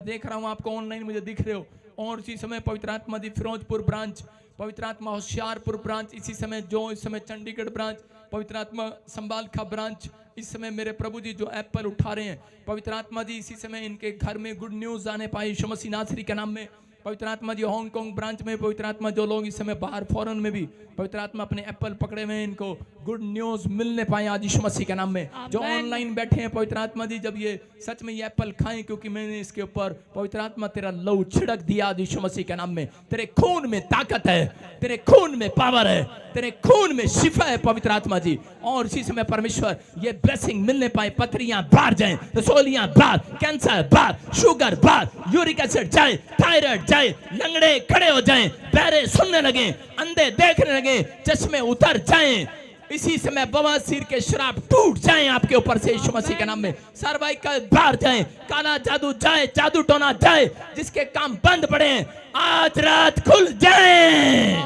देख रहा हूँ आपको ऑनलाइन मुझे दिख रहे हो। और इसी समय पवित्र आत्मा दी फिरोजपुर ब्रांच, पवित्र आत्मा होशियारपुर ब्रांच, इसी समय जो इस समय चंडीगढ़ ब्रांच, पवित्र आत्मा संबालखा ब्रांच, इस समय मेरे प्रभु जी जो एप्पल उठा रहे हैं, पवित्र आत्मा जी इसी समय इनके घर में गुड न्यूज आने पाए यीशु मसीह नासरी के नाम में। पवित्र आत्मा जी हांगकांग ब्रांच में, पवित्र आत्मा जो लोग इस समय बाहर फॉरेन में भी पवित्र आत्मा अपने एप्पल पकड़े हुए हैं, इनको गुड न्यूज मिलने पाए आज यीशु मसीह के नाम में। जो ऑनलाइन बैठे हैं पवित्र आत्मा जी जब ये सच में ये एप्पल खाएं, क्योंकि मैंने इसके ऊपर पवित्र आत्मा तेरा लहू छिड़क दिया आज यीशु मसीह के नाम में। तेरे खून में ताकत है, तेरे खून में पावर है, तेरे खून में शिफा है पवित्र आत्मा जी। और इसी समय परमेश्वर ये ब्लेसिंग मिलने पाए, पथरियां बाहर जाए, रसोलियां बाहर, कैंसर बाहर, शुगर बाहर, यूरिक एसिड जाए, थायराइड जाए, लंगड़े खड़े हो जाएं, बहरे सुनने लगे, अंधे देखने लगे, चश्मे उतर जाएं। इसी समय बवासीर के श्राप टूट जाएं आपके ऊपर से यीशु मसीह के नाम में। सर्वाइकल बाहर जाएं, काला जादू जाए, जादू टोना जाए, जिसके काम बंद पड़े हैं आज रात खुल जाएं।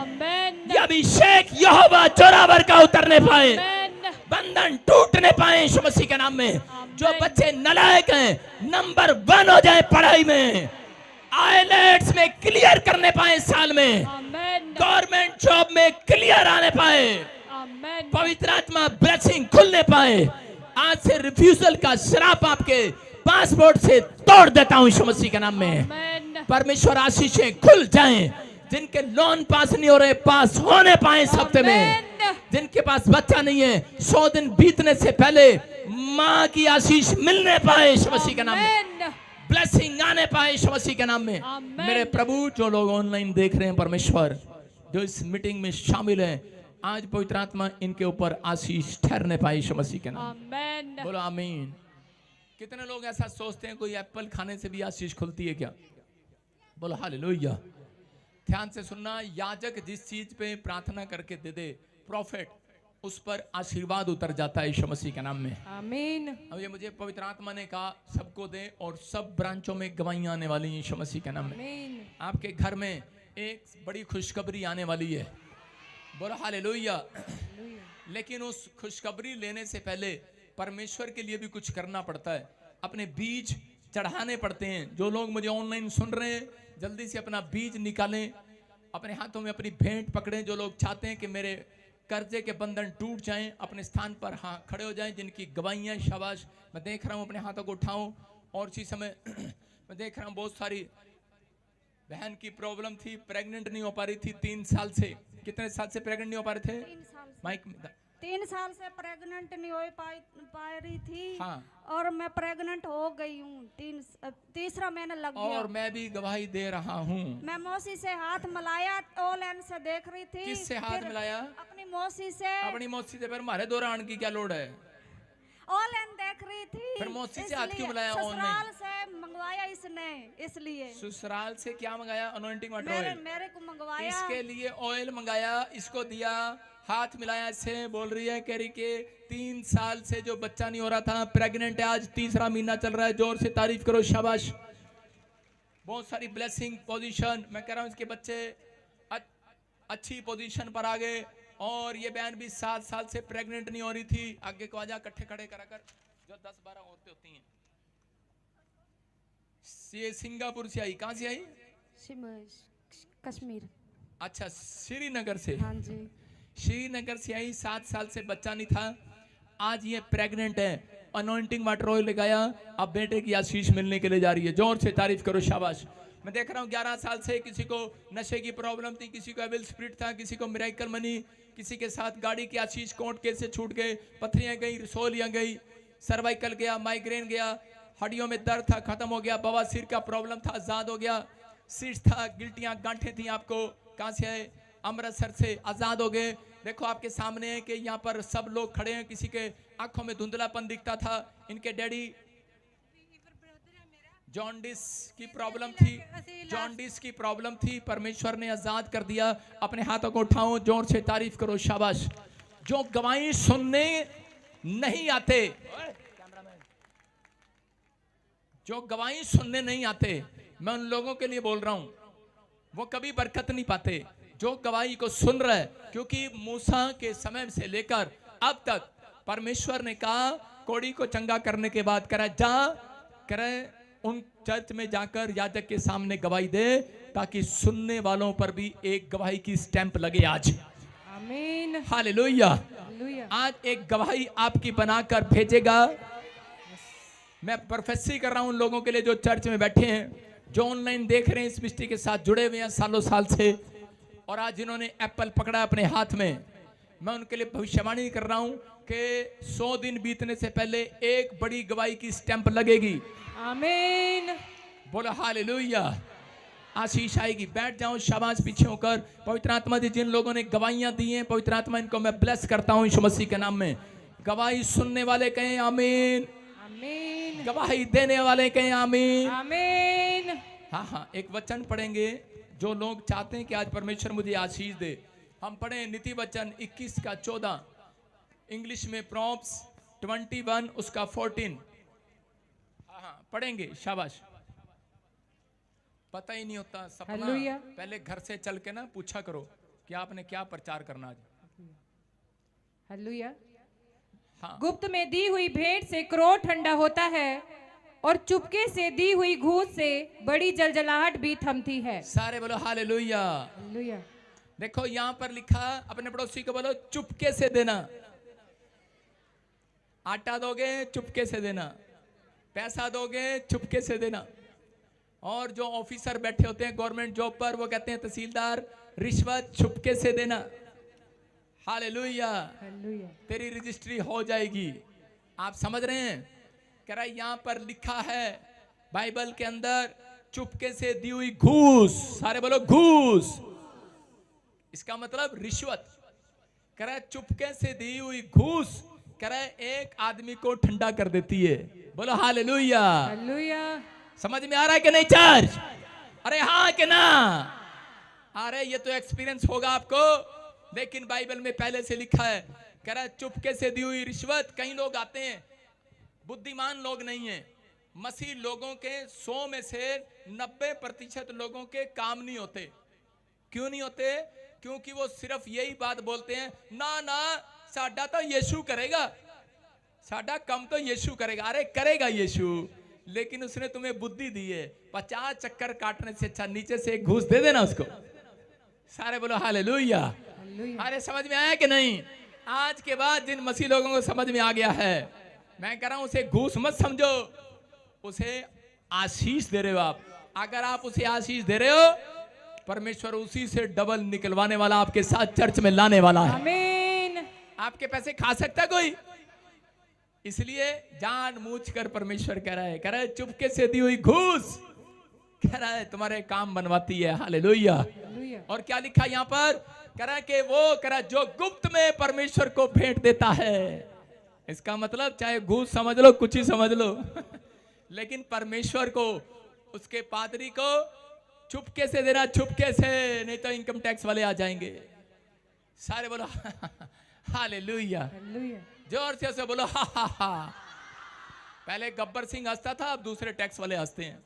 ये अभिषेक यहोवा जोरावर का उतरने पाए, बंधन टूटने पाए यीशु मसीह के नाम में। जो बच्चे नालायक हैं नंबर 1 हो जाए पढ़ाई में, आईलेट्स में क्लियर करने पाए, साल में गवर्नमेंट जॉब में क्लियर आने पाए, पवित्र आत्मा ब्लेसिंग खुलने पाए। आज से रिफ्यूजल का श्राप आपके पासपोर्ट से तोड़ देता हूं यीशु मसीह के नाम में। परमेश्वर आशीषें खुल जाएं, जिनके लोन पास नहीं हो रहे पास होने पाए इस हफ्ते में, जिनके पास बच्चा नहीं है 100 दिन बीतने से पहले माँ की आशीष मिलने पाए यीशु मसीह के नाम में, ब्लेसिंग आने पाए यीशु मसीह के नाम में। मेरे प्रभु जो लोग ऑनलाइन देख रहे हैं परमेश्वर, जो इस मीटिंग में शामिल हैं, आज पवित्र आत्मा इनके ऊपर आशीष ठहरने पाए यीशु मसीह के नाम में। बोलो आमीन। कितने लोग ऐसा सोचते हैं कोई एप्पल खाने से भी आशीष खुलती है क्या? बोलो हालेलुया। ध्यान से सुनना, याजक जिस चीज पे प्रार्थना करके दे दे प्रॉफिट, उस पर आशीर्वाद उतर जाता है यीशु मसीह के नाम में। आमीन। अब ये मुझे पवित्र आत्मा ने कहा सबको दे, और सब ब्रांचों में गवाहियां आने वाली यीशु मसीह के नाम में। आपके घर में एक बड़ी खुशखबरी आने वाली है। बोलो हालेलुया। लेकिन उस खुशखबरी लेने से पहले परमेश्वर के लिए भी कुछ करना पड़ता है, अपने बीज चढ़ाने पड़ते हैं। जो लोग मुझे ऑनलाइन सुन रहे हैं जल्दी से अपना बीज निकालें, अपने हाथों में अपनी भेंट पकड़ें। जो लोग चाहते हैं कि मेरे कर्जे के बंधन टूट जाएं, अपने स्थान पर हाँ खड़े हो जाएं, जिनकी गवाहियां शाबाश। मैं देख रहा हूं, अपने हाथों को उठाऊं। और इसी समय मैं देख रहा हूं बहुत सारी बहन की प्रॉब्लम थी, प्रेग्नेंट नहीं हो पा रही थी 3 साल से। कितने साल से प्रेग्नेंट नहीं हो पा रहे थे? 3 साल से प्रेग्नेंट नहीं हो पा रही थी। हाँ। और मैं प्रेग्नेंट हो गई हूँ, तीसरा महीना लग गया। और मैं भी गवाही दे रहा हूँ। मैं मौसी से हाथ मिलाया, ऑनलाइन से देख रही थी। किससे हाथ मिलाया? अपनी मौसी से। अपनी मौसी से? फिर हमारे दौरान की क्या लोड है? ऑनलाइन देख रही थी। फिर मौसी से हाथ क्यों मिलाया? ससुराल से मंगवाया इसने, इसलिए। ससुराल से क्या मंगाया? अनॉइंटिंग वाटर ऑयल मेरे को मंगवाया, इसके लिए ऑयल मंगाया, इसको दिया, हाथ मिलाया इससे। बोल रही है कह रही के 3 साल से जो बच्चा नहीं हो रहा था, प्रेग्नेंट है, आज तीसरा महीना चल रहा है। जोर से तारीफ करो, शाबाश। बहुत सारी ब्लेसिंग पोजीशन, मैं कह रहा हूँ इसके बच्चे अच्छी पोजीशन पर आ गए। और ये बहन भी 7 साल से प्रेग्नेंट नहीं हो रही थी। आगे को आजा, इकट्ठे खड़े कराकर, जो 10-12 औरतें होती हैं। ये सिंगापुर से आई। कहाँ से आई? कश्मीर। अच्छा, श्रीनगर से। हाँ जी, श्रीनगर से आई, 7 साल से बच्चा नहीं था, आज ये प्रेग्नेंट है। अनॉइंटिंग वाटर ऑयल लगाया, अब बेटे की आशीष मिलने के लिए जा रही है। जोर से तारीफ करो, शाबाश। मैं देख रहा हूँ 11 साल से किसी को नशे की प्रॉब्लम थी, किसी को एविल स्पिरिट था, किसी को मिरेकल मनी, किसी के साथ गाड़ी की आशीष, कोर्ट केस से छूट गए, पथरियां गई, रसोलियां गई, सर्वाइकल गया, माइग्रेन गया, हड्डियों में दर्द था खत्म हो गया, बवासीर का प्रॉब्लम था आजाद हो गया, सीट था, गिल्टियां गांठें थी आपको, कहां से है? अमृतसर से, आजाद हो गए। देखो आपके सामने है कि यहाँ पर सब लोग खड़े हैं। किसी के आंखों में धुंधलापन दिखता था, इनके डैडी जॉन्डिस की प्रॉब्लम थी, जॉन्डिस की प्रॉब्लम थी, परमेश्वर ने आजाद कर दिया। अपने हाथों को उठाओ, जोर से तारीफ करो, शाबाश। जो गवाही सुनने नहीं आते, जो गवाही सुनने नहीं आते, मैं उन लोगों के लिए बोल रहा हूं, वो कभी बरकत नहीं पाते। जो गवाही को सुन रहा है, क्योंकि मूसा के समय से लेकर अब तक परमेश्वर ने कहा, कोड़ी को चंगा करने के बाद करा जा, करे उन चर्च में जाकर याजक के सामने गवाही दे, ताकि सुनने वालों पर भी एक गवाही की स्टैंप लगे आज। आमीन। हालेलुया। हालेलुया। आज एक गवाही आपकी बनाकर भेजेगा। मैं प्रोफेसी कर रहा हूं उन लोगों के लिए जो चर्च में बैठे हैं, जो ऑनलाइन देख रहे हैं, इस मिस्ट्री के साथ जुड़े हुए हैं सालों साल से, और आज जिन्होंने एप्पल पकड़ा अपने हाथ में, मैं उनके लिए भविष्यवाणी कर रहा हूं कि 100 दिन बीतने से पहले एक बड़ी गवाही की स्टैंप लगेगी। आमीन। बोलो हालेलुया। आशीष आएगी। बैठ जाओ, शाबाश पीछे होकर। पवित्र आत्मा जी जिन लोगों ने गवाहियां दी हैं, पवित्र आत्मा इनको मैं ब्लेस करता हूं यीशु मसीह के नाम में। गवाही सुनने वाले कहें आमीन। आमीन। गवाही देने वाले कहें आमीन। आमीन। हाँ हाँ, एक वचन पढ़ेंगे। जो लोग चाहते हैं कि आज परमेश्वर मुझे आशीष दे, हम पढ़े नीति वचन 21 का 14, इंग्लिश में प्रॉम्प्स 21 उसका 14। हाँ पढ़ेंगे, शाबाश। पता ही नहीं होता सपना, हालेलुया। पहले घर से चल के ना पूछा करो कि आपने क्या प्रचार करना आज। हालेलुया। हाँ गुप्त में दी हुई भेंट से क्रोध ठंडा होता है, और चुपके से दी हुई घूस से बड़ी जलजलाहट भी थमती है। सारे बोलो हालेलुया। हालेलुया। देखो यहाँ पर लिखा, अपने पड़ोसी को बोलो चुपके से देना। आटा दोगे चुपके से देना, पैसा दोगे चुपके से देना। और जो ऑफिसर बैठे होते हैं गवर्नमेंट जॉब पर, वो कहते हैं तहसीलदार, रिश्वत चुपके से देना। हालेलुया। हालेलुया। तेरी रजिस्ट्री हो जाएगी। आप समझ रहे हैं? कह रहा यहाँ पर लिखा है बाइबल के अंदर, चुपके से दी हुई घूस। सारे बोलो घूस। इसका मतलब रिश्वत। कह रहा है चुपके से दी हुई घूस, कह रहा है एक आदमी को ठंडा कर देती है। बोलो हालेलुया। हालेलुया। समझ में आ रहा है कि नहीं चर्च? अरे हाँ कि ना? अरे ये तो एक्सपीरियंस होगा आपको, लेकिन बाइबल में पहले से लिखा है। कह रहा है चुपके से दी हुई रिश्वत। कई लोग आते हैं, बुद्धिमान लोग नहीं है। मसीह लोगों के 100 में से 90% लोगों के काम नहीं होते। क्यों नहीं होते? क्योंकि वो सिर्फ यही बात बोलते हैं, ना ना साडा तो यीशु करेगा, साडा कम तो यीशु करेगा। अरे करेगा यीशु, लेकिन उसने तुम्हें बुद्धि दी है। 50 चक्कर काटने से अच्छा नीचे से एक घूस दे देना उसको। सारे बोलो हालेलुया। हालेलुया। अरे समझ में आया कि नहीं? आज के बाद जिन मसीह लोगों को समझ में आ गया है, मैं कह रहा हूं उसे घूस मत समझो, उसे आशीष दे रहे हो आप। अगर आप उसे आशीष दे रहे हो, परमेश्वर उसी से डबल निकलवाने वाला, आपके साथ चर्च में लाने वाला है। आमीन। आपके पैसे खा सकता कोई? इसलिए जान मूझ कर परमेश्वर कह रहा है चुपके से दी हुई घूस, कह रहा है तुम्हारे काम बनवाती है। हालेलुया। हालेलुया। और क्या लिखा यहाँ पर? कह रहा है कि वो कह रहा है जो गुप्त में परमेश्वर को भेंट देता है। इसका मतलब चाहे घूस समझ लो, कुछ ही समझ लो, लेकिन परमेश्वर को, उसके पादरी को चुपके से देना, चुपके से, नहीं तो इनकम टैक्स वाले आ जाएंगे। सारे बोलो हालेलुया। हालेलुया। जोर से बोलो हा हा हा। पहले गब्बर सिंह हंसता था, अब दूसरे टैक्स वाले हंसते हैं।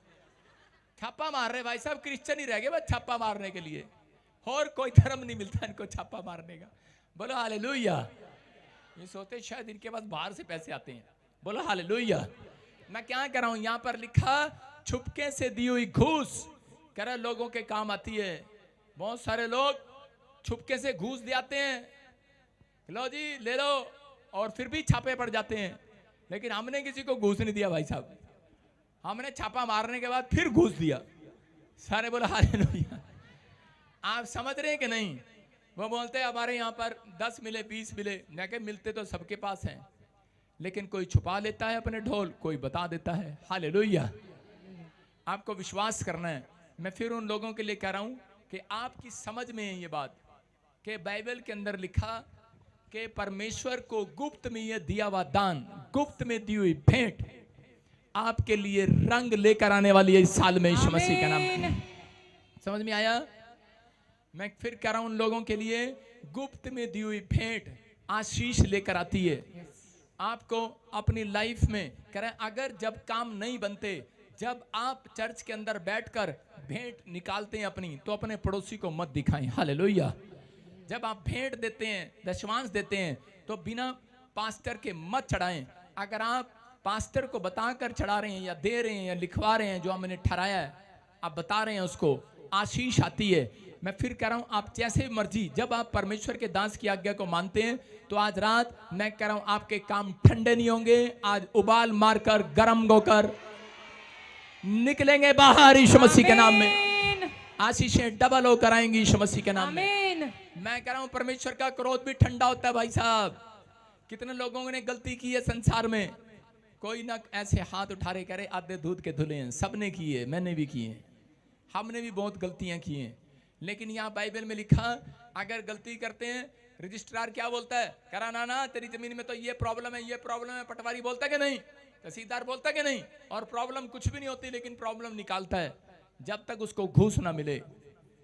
छापा मार रहे भाई साहब, क्रिश्चियन ही रह गए बस छापा मारने के लिए, और कोई धर्म नहीं मिलता इनको छापा मारने का। बोलो हालेलुया। ये सोचते शायद इनके पास बाहर से पैसे आते हैं। बोलो हालेलुया। मैं क्या कह रहा हूं? यहां पर लिखा छुपके से दी हुई घूस, कह रहा लोगों के काम आती है। बहुत सारे लोग छुपके से घूस दिलाते हैं, लो जी ले लो, और फिर भी छापे पड़ जाते हैं। लेकिन हमने किसी को घूस नहीं दिया भाई साहब, हमने छापा मारने के बाद फिर घूस दिया। सारे बोलो हालेलुया। आप समझ रहे हैं कि नहीं? वो बोलते हैं हमारे यहाँ पर 10 मिले 20 मिले। मैं कह मिलते तो सबके पास हैं, लेकिन कोई छुपा लेता है अपने ढोल, कोई बता देता है। हालेलुया। आपको विश्वास करना है। मैं फिर उन लोगों के लिए कह रहा हूं कि आपकी समझ में है ये बात कि बाइबल के अंदर लिखा कि परमेश्वर को गुप्त में ये दिया हुआ दान, गुप्त में दी हुई भेंट आपके लिए रंग लेकर आने वाली है इस साल में, यीशु मसीह का नाम। समझ में आया? मैं फिर कह रहा हूं उन लोगों के लिए, गुप्त में दी हुई भेंट आशीष लेकर आती है आपको अपनी लाइफ में। कह रहे हैं अगर जब काम नहीं बनते, जब आप चर्च के अंदर बैठकर भेंट निकालते हैं अपनी, तो अपने पड़ोसी को मत दिखाएं। हालेलुया। जब आप भेंट देते हैं, दशमांश देते हैं, तो बिना पास्टर के मत चढ़ाएं। अगर आप पास्टर को बताकर चढ़ा रहे हैं या दे रहे हैं या लिखवा रहे हैं, जो हमने ठहराया है आप बता रहे हैं, उसको आशीष आती है। मैं फिर कह रहा हूं, आप जैसे मर्जी, जब आप परमेश्वर के दास की आज्ञा को मानते हैं तो आज रात मैं कह रहा हूं आपके काम ठंडे नहीं होंगे, आज उबाल मारकर गर्म होकर निकलेंगे बाहर यीशु मसीह के नाम में। आशीषें डबल होकर आएंगी यीशु मसीह के नाम में। मैं कह रहा हूं परमेश्वर का क्रोध भी ठंडा होता है भाई साहब। कितने लोगों ने गलती की है संसार में, कोई ना ऐसे हाथ उठा रहे कह रहे आधे दूध के धुले हैं, सबने की है, मैंने भी की है, हमने भी बहुत गलतियां की हैं। लेकिन यहाँ बाइबल में लिखा, अगर गलती करते हैं रजिस्ट्रार क्या बोलता है, करा ना तेरी जमीन में तो ये प्रॉब्लम है, ये प्रॉब्लम है, पटवारी बोलता कि नहीं, तहसीलदार बोलता कि नहीं, और प्रॉब्लम कुछ भी नहीं होती लेकिन प्रॉब्लम निकालता है जब तक उसको घूस ना मिले।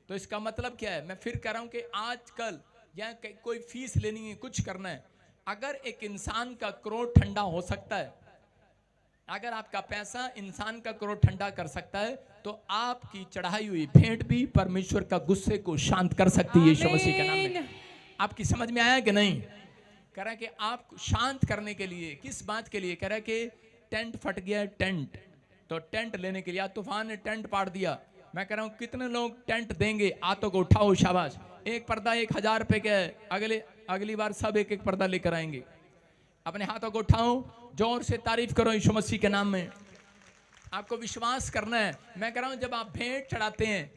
तो इसका मतलब क्या है, मैं फिर कह रहा हूं कि आजकल यहाँ कोई फीस लेनी है, कुछ करना है, अगर एक इंसान का क्रोध ठंडा हो सकता है, अगर आपका पैसा इंसान का क्रोध ठंडा कर सकता है, तो आपकी चढ़ाई हुई भेंट भी परमेश्वर का गुस्से को शांत कर सकती है यीशु मसीह के नाम में। आपकी समझ में आया कि नहीं? कह रहा है कि आप शांत करने के लिए, किस बात के लिए? कह रहा है कि टेंट फट गया, टेंट, तो टेंट लेने के लिए, तूफान ने टेंट पाड़ दिया। मैं कह रहा हूं कितने लोग टेंट देंगे? हाथों को उठाओ, शाबाश। एक पर्दा 1000 रुपए का है, अगली बार सब एक एक पर्दा लेकर आएंगे। अपने हाथों को उठाओ, जोर से तारीफ करो यीशु मसीह के नाम में। आपको विश्वास करना है। मैं कह रहा हूं जब आप भेंट चढ़ाते हैं,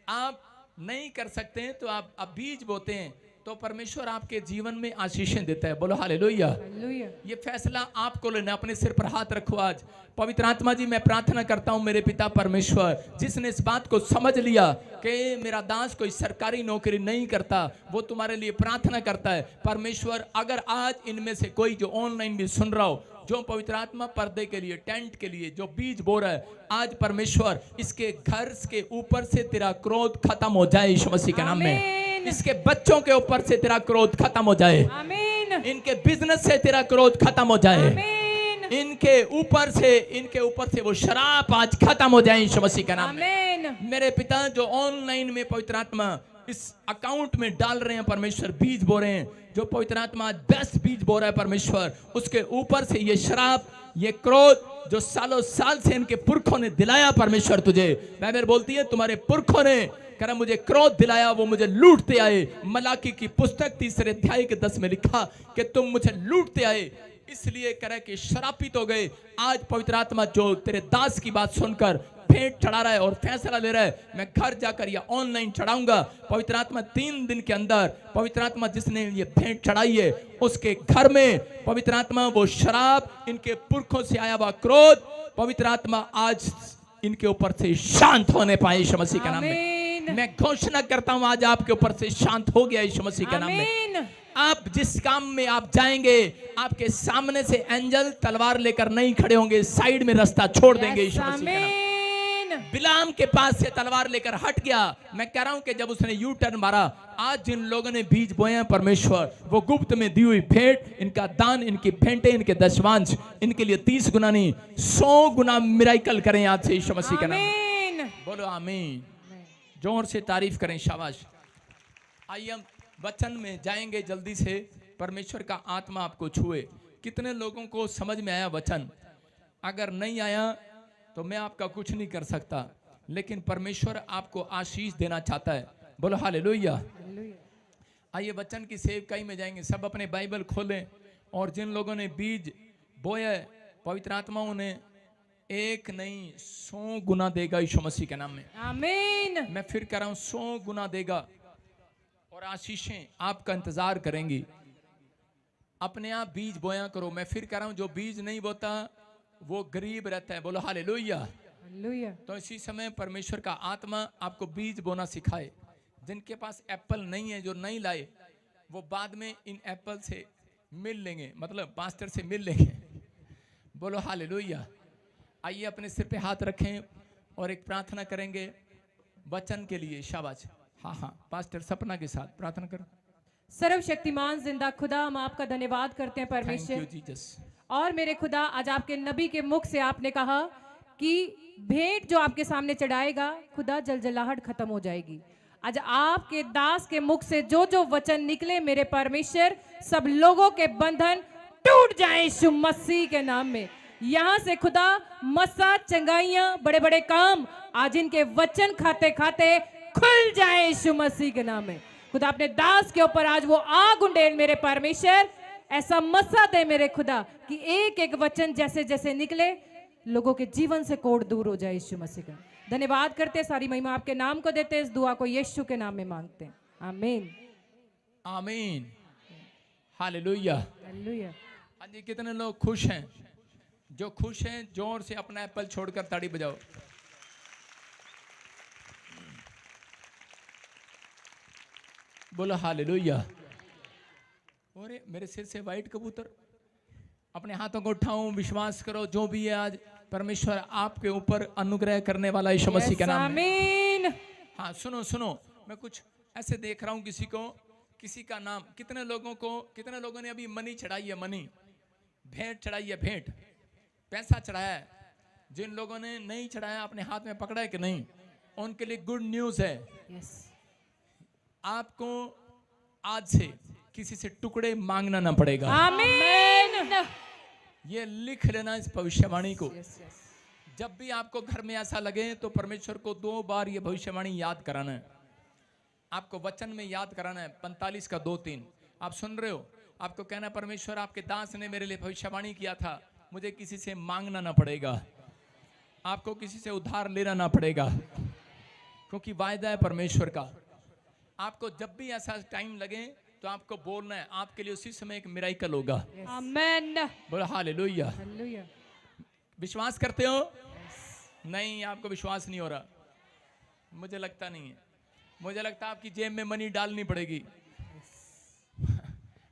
आप नहीं कर सकते हैं तो आप बीज बोते हैं, तो परमेश्वर आपके जीवन में आशीषें देता है। बोलो हालेलुया। ये फैसला आपको लेना, अपने सिर पर हाथ रखो आज। पवित्र आत्मा जी, मैं प्रार्थना करता हूं मेरे पिता परमेश्वर, जिसने इस बात को समझ लिया कि मेरा दास कोई सरकारी नौकरी नहीं करता, वो तुम्हारे लिए प्रार्थना करता है। परमेश्वर, अगर आज इनमें से कोई जो ऑनलाइन भी सुन रहा हो, जो पवित्र आत्मा पर्दे के लिए, टेंट के लिए जो बीज बो रहा है, आज परमेश्वर इसके घर के ऊपर से तेरा क्रोध खत्म हो जाए यीशु मसीह के नाम में। इसके बच्चों के ऊपर से तेरा क्रोध खत्म हो जाए, इनके बिजनेस से तेरा क्रोध खत्म हो जाए, इनके ऊपर से वो शराब आज खत्म हो जाए यीशु मसीह के नाम में। मेरे पिता, जो ऑनलाइन में पवित्र आत्मा इस अकाउंट में डाल रहे हैं परमेश्वर, बीज बो रहे हैं, जो पवित्र आत्मा आज बेस्ट बीज बो रहा है परमेश्वर, उसके ऊपर से ये शराब, ये क्रोध जो सालों साल से इनके पुरखों ने दिलाया परमेश्वर तुझे, बाइबल बोलती है तुम्हारे पुरखों ने करा मुझे क्रोध दिलाया, वो मुझे लूटते आए। मलाकी की पुस्तक 3 अध्याय के 10 में लिखा कि तुम मुझे लूटते आए, इसलिए कह कि श्रापित हो गए। आज पवित्र आत्मा जो तेरे दास की बात सुनकर भेंट चढ़ा रहा है और फैसला ले रहा है, मैं घर जाकर या ऑनलाइन चढ़ाऊंगा, पवित्र आत्मा 3 दिन के अंदर, पवित्र आत्मा जिसने ये भेंट चढ़ाई है उसके घर में पवित्र आत्मा वो शराब, इनके पुरखों से आया हुआ क्रोध, पवित्र आत्मा आज इनके ऊपर से शांत होने पाए यीशु मसीह के नाम में। मैं घोषणा करता हूं आज आपके ऊपर से शांत हो गया यीशु मसीह के नाम में। आप जिस काम में आप जाएंगे, आपके सामने से एंजल तलवार लेकर नहीं खड़े होंगे, साइड में रास्ता छोड़ देंगे यीशु मसीह के नाम। बिलाम के पास से तलवार लेकर हट गया। मैं कह रहा हूं कि जब उसने यू टर्न मारा, आज जिन लोगों ने बीज बोए हैं परमेश्वर, वो गुप्त में दी हुई भेंट, इनका दान, इनकी भेंटें, इनके दशवांश, इनके लिए 30 गुना नहीं 100 गुना मिराकल करें आज से यीशु मसीह के नाम। बोलो आमीन। जोर से तारीफ करें, शाबाश। आइए हम वचन में जाएंगे जल्दी से। परमेश्वर का आत्मा आपको छुए। कितने लोगों को समझ में आया वचन? अगर नहीं आया तो मैं आपका कुछ नहीं कर सकता, लेकिन परमेश्वर आपको आशीष देना चाहता है। बोलो हालेलुया। आइए वचन की सेवकाई में जाएंगे। सब अपने बाइबल खोलें, और जिन लोगों ने बीज बोया पवित्र आत्मा उन्हें 1 नहीं 100 गुना देगा यीशु मसीह के नाम में। आमीन। मैं फिर कह रहा हूं 100 गुना देगा, और आशीषें आपका इंतजार करेंगी। अपने आप बीज बोया करो। मैं फिर कह रहा हूं जो बीज नहीं बोता वो गरीब रहता है। बोलो हालेलुया। तो इसी समय परमेश्वर का आत्मा आपको बीज बोना सिखाए। जिनके पास एप्पल नहीं है, जो नहीं लाए, वो बाद में इन एप्पल से मिल लेंगे, मतलब पास्टर से मिल लेंगे। बोलो हालेलुया। आइए अपने सिर पे हाथ रखें और एक प्रार्थना करेंगे वचन के लिए। शाबाश। हाँ, पास्टर सपना के साथ प्रार्थना करो। सर्वशक्तिमान जिंदा खुदा, हम आपका धन्यवाद करते हैं परमेश्वर। और मेरे खुदा, आज आपके नबी के मुख से आपने कहा कि भेंट जो आपके सामने चढ़ाएगा खुदा, जलजलाहट खत्म हो जाएगी। आज आपके दास के मुख से जो जो वचन निकले मेरे परमेश्वर, सब लोगों के बंधन टूट जाए यीशु मसीह के नाम में। यहाँ से खुदा मस्सा चंगाइयां बड़े बड़े काम आज इनके वचन खाते खाते खुल जाए यीशु मसीह के नाम में। खुदा अपने दास के ऊपर आज वो आग उंडेल मेरे परमेश्वर, ऐसा मस्सा दे मेरे खुदा कि एक एक वचन जैसे जैसे निकले लोगों के जीवन से कोड़ दूर हो जाए यीशु मसीह का। धन्यवाद करते, सारी महिमा आपके नाम को देते, इस दुआ को यीशु के नाम में मांगते हैं, आमीन आमीन, हालेलुया। हालेलुया। हाँ जी, कितने लोग खुश हैं? जो खुश हैं जोर से अपना एप्पल छोड़कर ताड़ी बजाओ। बोलो हालेलुया। और मेरे सिर से वाइट कबूतर, अपने हाथों को उठाऊं, विश्वास करो जो भी है आज परमेश्वर आपके ऊपर अनुग्रह करने वाला यीशु मसीह के नाम में। आमीन। हाँ सुनो सुनो, मैं कुछ ऐसे देख रहा हूं, किसी का नाम, कितने लोगों ने अभी मनी चढ़ाई है, मनी भेंट चढ़ाई है, भेंट पैसा चढ़ाया है। जिन लोगों ने नहीं चढ़ाया अपने हाथ में पकड़ा है कि नहीं, उनके लिए गुड न्यूज है। यस। आपको आज से किसी से टुकड़े मांगना ना पड़ेगा। आमीन। ये लिख लेना इस भविष्यवाणी को। Yes yes. जब भी आपको घर में ऐसा लगे तो परमेश्वर को 2 बार ये भविष्यवाणी याद कराना है, आपको वचन में याद कराना है। 45 का 2-3 आप सुन रहे हो, आपको कहना है परमेश्वर आपके दास ने मेरे लिए भविष्यवाणी किया था, मुझे किसी से मांगना ना पड़ेगा, आपको किसी से उधार लेना ना पड़ेगा, क्योंकि वायदा है परमेश्वर का। आपको जब भी ऐसा टाइम लगे तो आपको बोलना है, आपके लिए उसी समय एक मिराइकल होगा। आमीन। बोलो हालेलुया। हालेलुया। विश्वास करते हो? नहीं, आपको विश्वास नहीं हो रहा, मुझे लगता नहीं है। मुझे लगता है आपकी जेब में मनी डालनी पड़ेगी।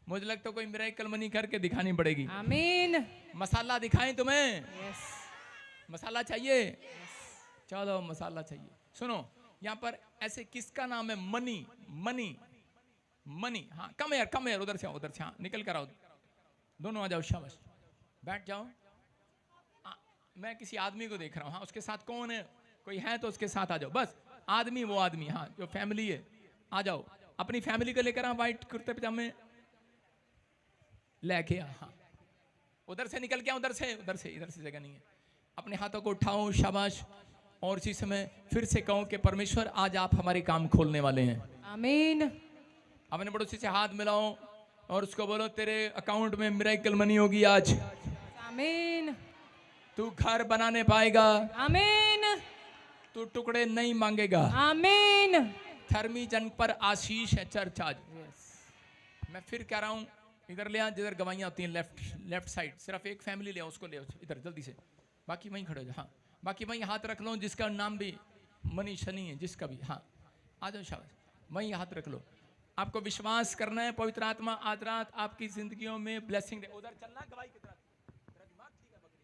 मुझे लगता है कोई मिराइकल मनी करके दिखानी पड़ेगी। आमीन। मसाला दिखाएं तुम्हें? यस। मसाला चाहिए? चलो मसाला चाहिए। सुनो, यहाँ पर ऐसे किसका नाम है? Money, money, money. हाँ कम यार, उधर से आओ, उधर से। हाँ निकल कर आओ, दोनों आ जाओ, शाबाश, बैठ जाओ। मैं किसी आदमी को देख रहा हूँ। हाँ, उसके साथ कौन है? कोई है तो उसके साथ आ जाओ, बस आदमी, वो आदमी, हाँ जो फैमिली है, आ जाओ। अपनी फैमिली को लेकर आ, व्हाइट कुर्ते पजामे लेके आ। हाँ उधर से निकल के आ, उधर से इधर से जगह नहीं है। अपने हाथों को उठाओ, शाबाश। और इसी समय फिर से कहो कि परमेश्वर आज आप हमारे काम खोलने वाले हैं। आमीन। अपने पड़ोसी से हाथ मिलाओ और उसको बोलो तेरे अकाउंट में मिरेकल मनी होगी आज। आमीन। तू घर बनाने पाएगा। आमीन। तू टुकड़े नहीं मांगेगा। आमीन। थर्मी जन पर आशीष है चर्च आज। मैं फिर कह रहा हूँ, इधर ले आ जिधर गवाहियाँ होती हैं, लेफ्ट साइड। सिर्फ एक फैमिली ले आओ, उसको ले आओ इधर जल्दी से। बाकी वहीं खड़े हो जाओ। हाँ बाकी वहीं हाथ रख लो, जिसका नाम भी मनी शनि है, जिसका भी। हाँ आ जाओ, शाबाश, वहीं हाथ रख लो। आपको विश्वास करना है पवित्र आत्मा आज रात आपकी जिंदगियों में ब्लेसिंग दे। उधर चलना गवाही की तरफ। दिमाग ठीक है बकरी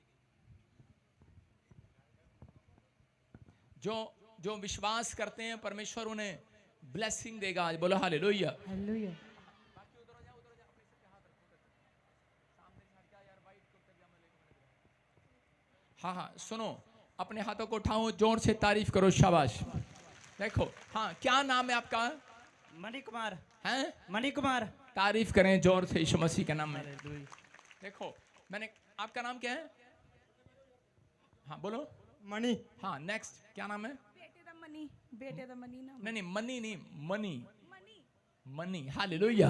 की। जो विश्वास करते हैं परमेश्वर उन्हें ब्लेसिंग देगा आज। बोलो हालेलुया। हालेलुया। हाँ हाँ सुनो, अपने हाथों को उठाओ, जोर से तारीफ करो, शाबाश। देखो, हाँ क्या नाम है आपका? मणि कुमार। हैं? मणि कुमार। तारीफ करें जोर से यीशु मसीह के नाम में। देखो, मैंने, आपका नाम क्या है? हाँ बोलो। मणि। हाँ नेक्स्ट, क्या नाम है? बेटे दा मनी नाम। नहीं मनी नहीं, मनी, मनी। हालेलुया।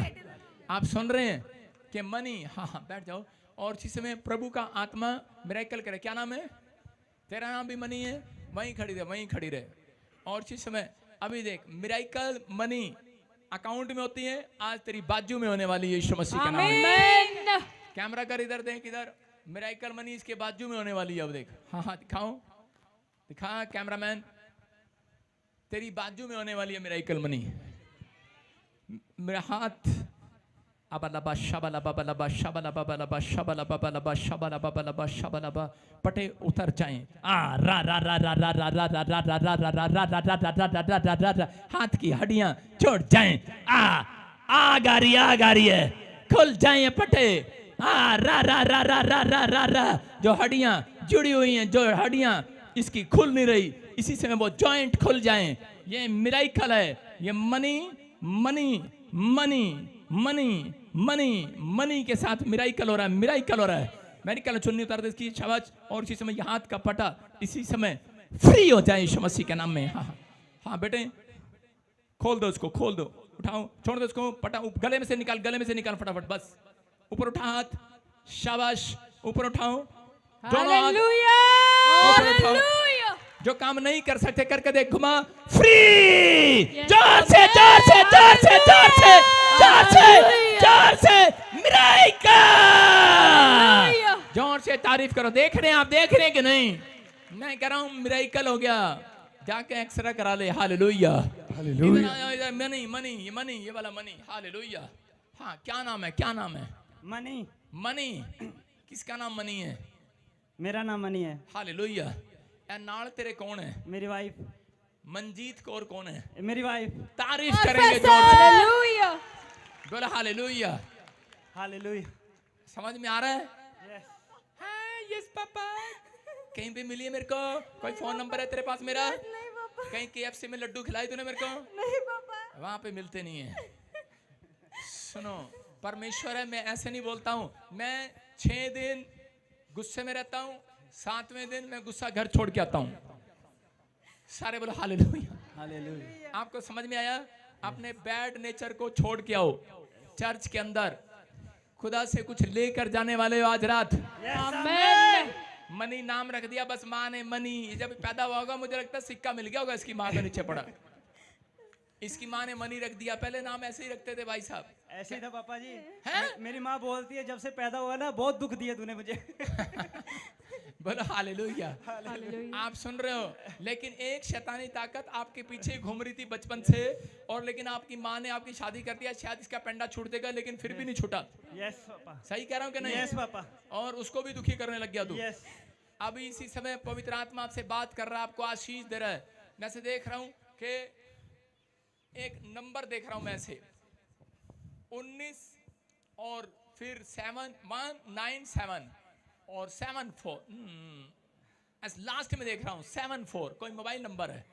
आप सुन रहे हैं कि मनी। हाँ हाँ बैठ जाओ। और इसी समय प्रभु का आत्मा मिरेकल करे। क्या नाम है तेरा? नाम भी मनी है, वहीं खड़ी रहे, वहीं खड़ी रहे। और इसी समय अभी देख, मिरेकल मनी अकाउंट में होती है, आज तेरी बाजू में होने वाली है यीशु मसीह के नाम में। कैमरा कर इधर देख, इधर मिरेकल मनी इसके बाजू में होने वाली है। अब देख, हाँ हाँ दिखाओ, दिखा कैमरामैन, तेरी बाजू में होने वाली है मिरेकल मनी। मेरा हाथ अबलबा शबलबा बलबा शबलबा बलबा शबलबा बलबा शबलबा बलबा शबलबा, पटे उतर जाएं। आ रा रा रा रा रा रा रा रा रा रा रा रा रा रा रा रा रा, हाथ की हड्डियां छोड़ जाएं। आ गारी है, खुल जाएं पटे। आ रा रा रा रा रा रा रा रा, जो हड्डियां जुड़ी हुई हैं, जो हड्डियां इसकी खुल नहीं रही, इसी समय वो जॉइंट खुल जाएं। ये मिरेकल है। ये money money money money money money के साथ मिरेकल हो रहा है, मिरेकल हो रहा है। मैं निकाल चुन्नी उतार दे इसकी, शाबाश। और इसी समय ये हाथ का पटा इसी समय फ्री हो जाए यीशु मसीह के नाम में। हाँ हाँ बेटे, खोल दो उसको, खोल दो, उठाओ, छोड़ दो उसको, पटा गले में से निकाल, गले में से निकाल फटाफट, बस ऊपर उठा हाथ, शाबाश, ऊपर उठाओ दोनों हाथ, हालेलुया, ऊपर उठाओ। हालेलुया। जो काम नहीं कर सकते करके देख, घुमा, फ्री, जोर से जोर से जोर से जोर से जोर से जोर से, मिराइकल, जोर से तारीफ करो। देख रहे हैं आप, देख रहे हैं कि नहीं? मैं कह रहा हूं मिराइकल हो गया, जाके एक्सरे करा ले। Hallelujah, hallelujah. Money money money, ये वाला मनी, हालेलुया। हाँ, क्या नाम है, क्या नाम है? मनी। मनी, किसका नाम मनी है? मेरा नाम मनी है। हालेलुया। नाल तेरे कौन है? मेरी वाइफ। मंजीत कौर कौन है? मेरी वाइफ। तारीफ करेंगे जोर से, हालेलुया, बोला हालेलुया। हालेलुया। समझ में आ रहा है? यस। हाँ, यस पापा। कहीं पे मिली है मेरे को? कोई फोन नंबर है तेरे पास मेरा? नहीं पापा, कहीं KFC में लड्डू खिलाई तूने मेरे को? नहीं पापा। वहां पे मिलते नहीं है। सुनो, परमेश्वर है, मैं ऐसे नहीं बोलता हूँ। मैं 6 दिन गुस्से में रहता हूँ, 7वें दिन मैं गुस्सा घर छोड़ के आता हूँ। सारे बोलो हालेलुया। हालेलुया। आपको समझ में आया? अपने बैड नेचर को छोड़ के आओ। चर्च के अंदर खुदा से कुछ लेकर जाने वाले हो आज रात। आमेन। मनी नाम रख दिया, बस माँ ने मनी। जब पैदा हुआ होगा मुझे लगता है सिक्का मिल गया होगा इसकी माँ के नीचे पड़ा। इसकी माँ ने मनी रख दिया। पहले नाम ऐसे ही रखते थे भाई साहब। ऐसे ही था पापा जी। हैं? मेरी माँ बोलती है जब से पैदा हुआ ना बहुत दुख दिया तूने मुझे। बोलो हालेलुया। हालेलुया। आप सुन रहे हो? लेकिन एक शैतानी ताकत आपके पीछे घूम रही थी बचपन से, और लेकिन आपकी माँ ने आपकी शादी कर दिया। शायद इसका पेंडा छूट देगा, लेकिन फिर भी नहीं छूटा। Yes papa. सही कह रहा हूँ कि नहीं? Yes papa. और उसको भी दुखी करने लग गया तू। यस। अभी इसी समय पवित्र आत्मा आपसे बात कर रहा है, आपको आशीष दे रहा है। मैं से देख रहा हूं कि एक नंबर देख रहा हूं मैं से 19 और फिर 7197 और 74। लास्ट में देख रहा हूं 74। कोई मोबाइल नंबर है?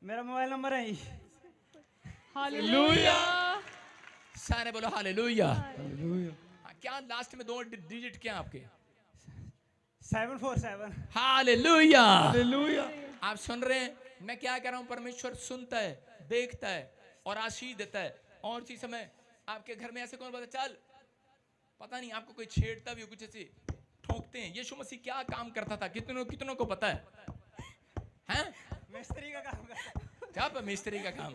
मेरा मोबाइल नंबर है। हालेलुया, सारे बोलो हालेलुया। क्या लास्ट में 2 डिजिट क्या आपके? 747। Hallelujah, hallelujah. आप सुन रहे हैं? मैं क्या कह रहा हूं? परमेश्वर सुनता है, देखता है और आशीष देता है। और इसी समय आपके घर में ऐसे कौन बोलता चल, पता नहीं आपको कोई छेड़ता भी हो, कुछ ऐसे ठोकते हैं। यीशु मसीह क्या काम करता था, कितनों को पता है? हैं? मिस्त्री का काम करता। क्या मिस्त्री का काम?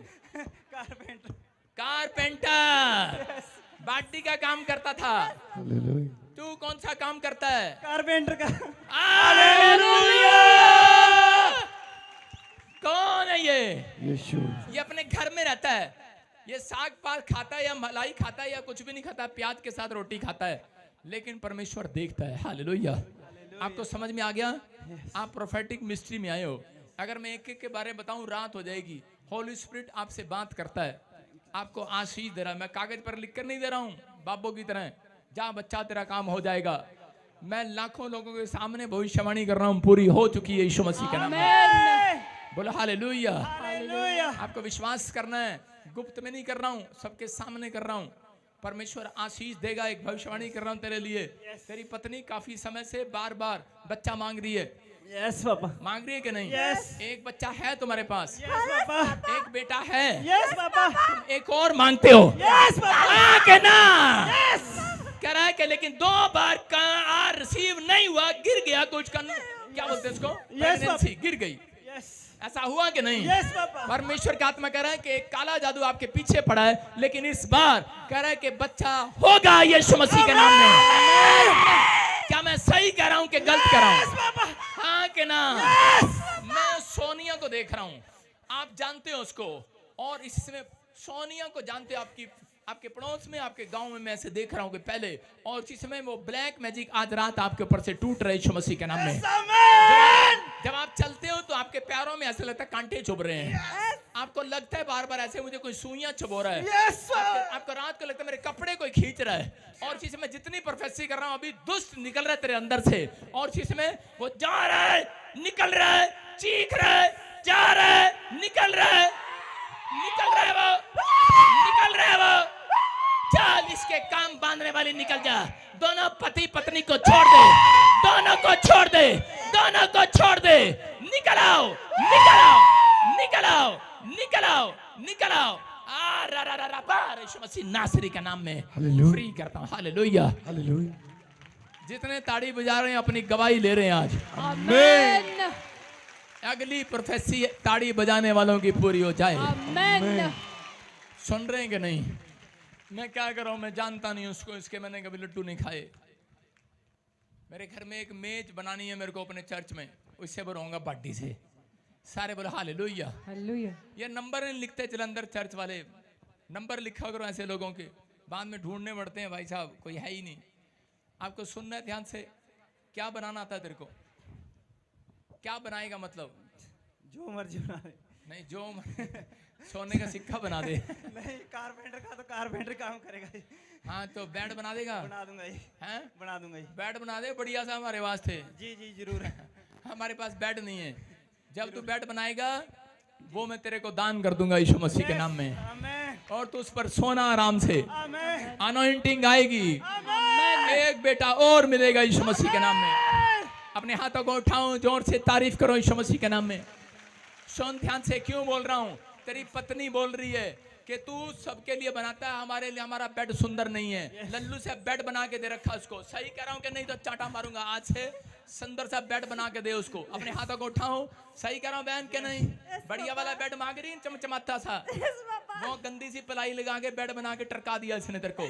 कारपेंटर। कारपेंटर, बाटी का काम करता था। तू कौन सा काम करता है? कारपेंटर का। हालेलुया। कौन है ये? यीशु। ये अपने घर में रहता है, ये साग पात खाता है या मलाई खाता है या कुछ भी नहीं खाता, प्याज के साथ रोटी खाता है, लेकिन परमेश्वर देखता है। हालेलुया। आपको समझ में आ गया? आप प्रोफेटिक मिस्ट्री में आए हो। अगर मैं एक एक के बारे में बताऊं रात हो जाएगी। होली स्पिरिट आपसे बात करता है, आपको आशीष दे रहा है। मैं कागज पर लिख कर नहीं दे रहा हूं बाबू की तरह, जा बच्चा तेरा काम हो जाएगा। मैं लाखों लोगों के सामने भविष्यवाणी कर रहा हूं, पूरी हो चुकी है यीशु मसीह के नाम में। बोलो हालेलुया। हालेलुया। आपको विश्वास करना है, गुप्त में नहीं कर रहा हूं, सबके सामने कर रहा हूं। परमेश्वर आशीष देगा। एक भविष्यवाणी कर रहा हूं तेरे लिए। तेरी पत्नी काफी समय से बार बार बच्चा मांग रही है। Yes papa. मांग रही है कि नहीं? यस। एक बच्चा है तुम्हारे पास? Yes papa. एक बेटा है? Yes papa. तुम एक और मांगते हो? Yes papa. के ना? यस। कह रहा है कि लेकिन 2 बार का रिसीव नहीं हुआ, गिर गया कुछ का, क्या बोलते हैं इसको? प्रेगनेंसी गिर गई। यस। ऐसा हुआ कि नहीं? Yes papa. परमेश्वर का आत्मा कह रहा है कि एक काला जादू आपके पीछे पड़ा है, लेकिन इस बार कह रहा है कि बच्चा होगा यीशु मसीह के नाम में। क्या मैं सही कह रहा हूं कि गलत कह रहा हूं? हाँ कि ना? मैं सोनिया को देख रहा हूं, आप जानते हो उसको, और इसमें सोनिया को जानते हो, आपके पड़ोस में, आपके गांव में मैं ऐसे देख रहा हूं कि पहले, और इसी समय वो ब्लैक मैजिक आज रात आपके ऊपर से टूट रहे यीशु मसीह के नाम में। जब आप चलते हो तो आपके पैरों में ऐसे लगता है कांटे चुभ रहे हैं। आपको लगता है बार बार ऐसे मुझे कोई सुइयां चुभो रहा है। आपको रात को लगता है मेरे कपड़े कोई खींच रहा है। और इसी समय जितनी प्रोफेसी कर रहा हूं, अभी दुष्ट निकल रहा है तेरे अंदर से, और इसी समय वो जा रहा है, निकल रहा है, चीख रहा है, जा रहा है, निकल रहा है, निकल रहा है वो, निकल रहा है वो। चल इसके काम बांधने वाली बीमारी निकल जा। दोनों पति पत्नी को छोड़ दे, दोनों को छोड़ दे, दोनों को छोड़ दे। निकल आओ, निकल आओ, निकल आओ, निकल आओ, निकल आओ। यीशु मसीह नासरी का नाम में फ्री करता हूँ। Hallelujah, hallelujah. जितने ताड़ी बजा रहे हैं अपनी गवाही ले रहे हैं आज। आमीन, अगली प्रोफेसी ताड़ी बजाने वालों की पूरी हो जाए। आमीन। सुन रहे हैं कि नहीं? मैं क्या कर रहा हूं, मैं जानता नहीं उसको, इसके मैंने कभी लड्डू नहीं खाए। मेरे घर में एक मेज बनानी है मेरे को अपने चर्च में, उससे भरूंगा बाटी से। सारे बोलो हालेलुया, हालेलुया। ये नंबर नहीं लिखते जलंधर चर्च वाले, नंबर लिखा करो ऐसे लोगों के, बाद में ढूंढने पड़ते हैं। भाई साहब कोई है ही नहीं। आपको सुनना है ध्यान से। क्या बनाना आता है तेरे को? क्या बनाएगा मतलब? जो मर्जी बना दे। नहीं, जो सोने का सिक्का बना दे। नहीं, कारपेंटर का तो कारपेंटर काम करेगा ही। हाँ तो बेड बना देगा? बना दूंगा ही। हैं? बना दूंगा ही। बेड बना दे बढ़िया सा हमारे वास्ते। जी जी जरूर। हमारे पास बेड नहीं है। जब तू बेड बनाएगा वो मैं तेरे को दान कर दूंगा यीशु मसीह के नाम में। आमीन, और तू उस पर सोना आराम से, आमीन, अनॉइंटिंग आएगी। एक बेटा और मिलेगा यीशु मसीह के नाम में। अपने हाथों को उठाओ, जोर से तारीफ करो यीशु मसीह के नाम में। सुन ध्यान से, क्यों बोल रहा हूँ? तेरी पत्नी बोल रही है कि तू सबके लिए बनाता है, हमारे लिए हमारा बेड सुंदर नहीं है। लल्लू से बेड बना के दे रखा उसको। सही कह रहा हूँ कि नहीं? तो चाटा मारूंगा आज से। सुंदर सा बेड बना के दे उसको। अपने हाथों को उठाओ। सही कह रहा हूँ बहन के नहीं? बढ़िया वाला बेड मांग रही, चमचमाता सा। वो गंदी सी पलाई लगा के बेड बना के टरका दिया इसने तेरे को।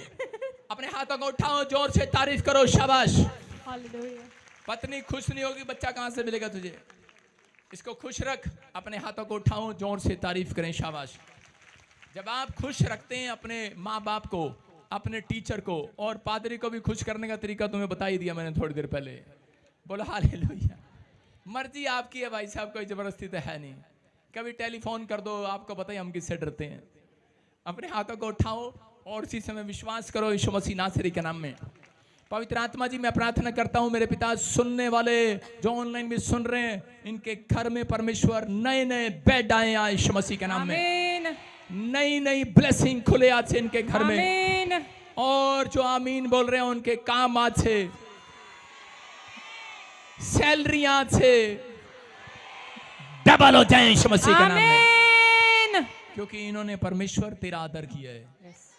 अपने हाथों को उठाओ, जोर से तारीफ करो। शाबाश। हालेलुया। पत्नी खुश नहीं होगी, बच्चा कहां से मिलेगा तुझे? इसको खुश रख। अपने हाथों को उठाओ, जोर से तारीफ करें। शाबाश। जब आप खुश रखते हैं अपने माँ बाप को, अपने टीचर को, और पादरी को भी खुश करने का तरीका तुम्हें बता ही दिया मैंने थोड़ी देर पहले। बोलो हालेलुया। मर्जी आपकी है भाई साहब, कोई जबरदस्ती तो है नहीं। कभी टेलीफोन कर दो, आपको पता ही हम किससे डरते हैं। अपने हाथों को उठाओ और इसी समय विश्वास करो यीशु मसीह नासरी के नाम में। पवित्र आत्मा जी, मैं प्रार्थना करता हूं मेरे पिता, सुनने वाले जो ऑनलाइन भी सुन रहे हैं, इनके घर में परमेश्वर नए नए बेड आए यीशु मसीह के नाम में। आमीन, नई नई ब्लेसिंग खुले आज से इनके घर में। आमीन। और जो आमीन बोल रहे हैं उनके काम आज से, सैलरी आज से डबल हो जाए यीशु मसीह के नाम में। आमीन। क्योंकि इन्होंने परमेश्वर तेरा आदर किया है, यस।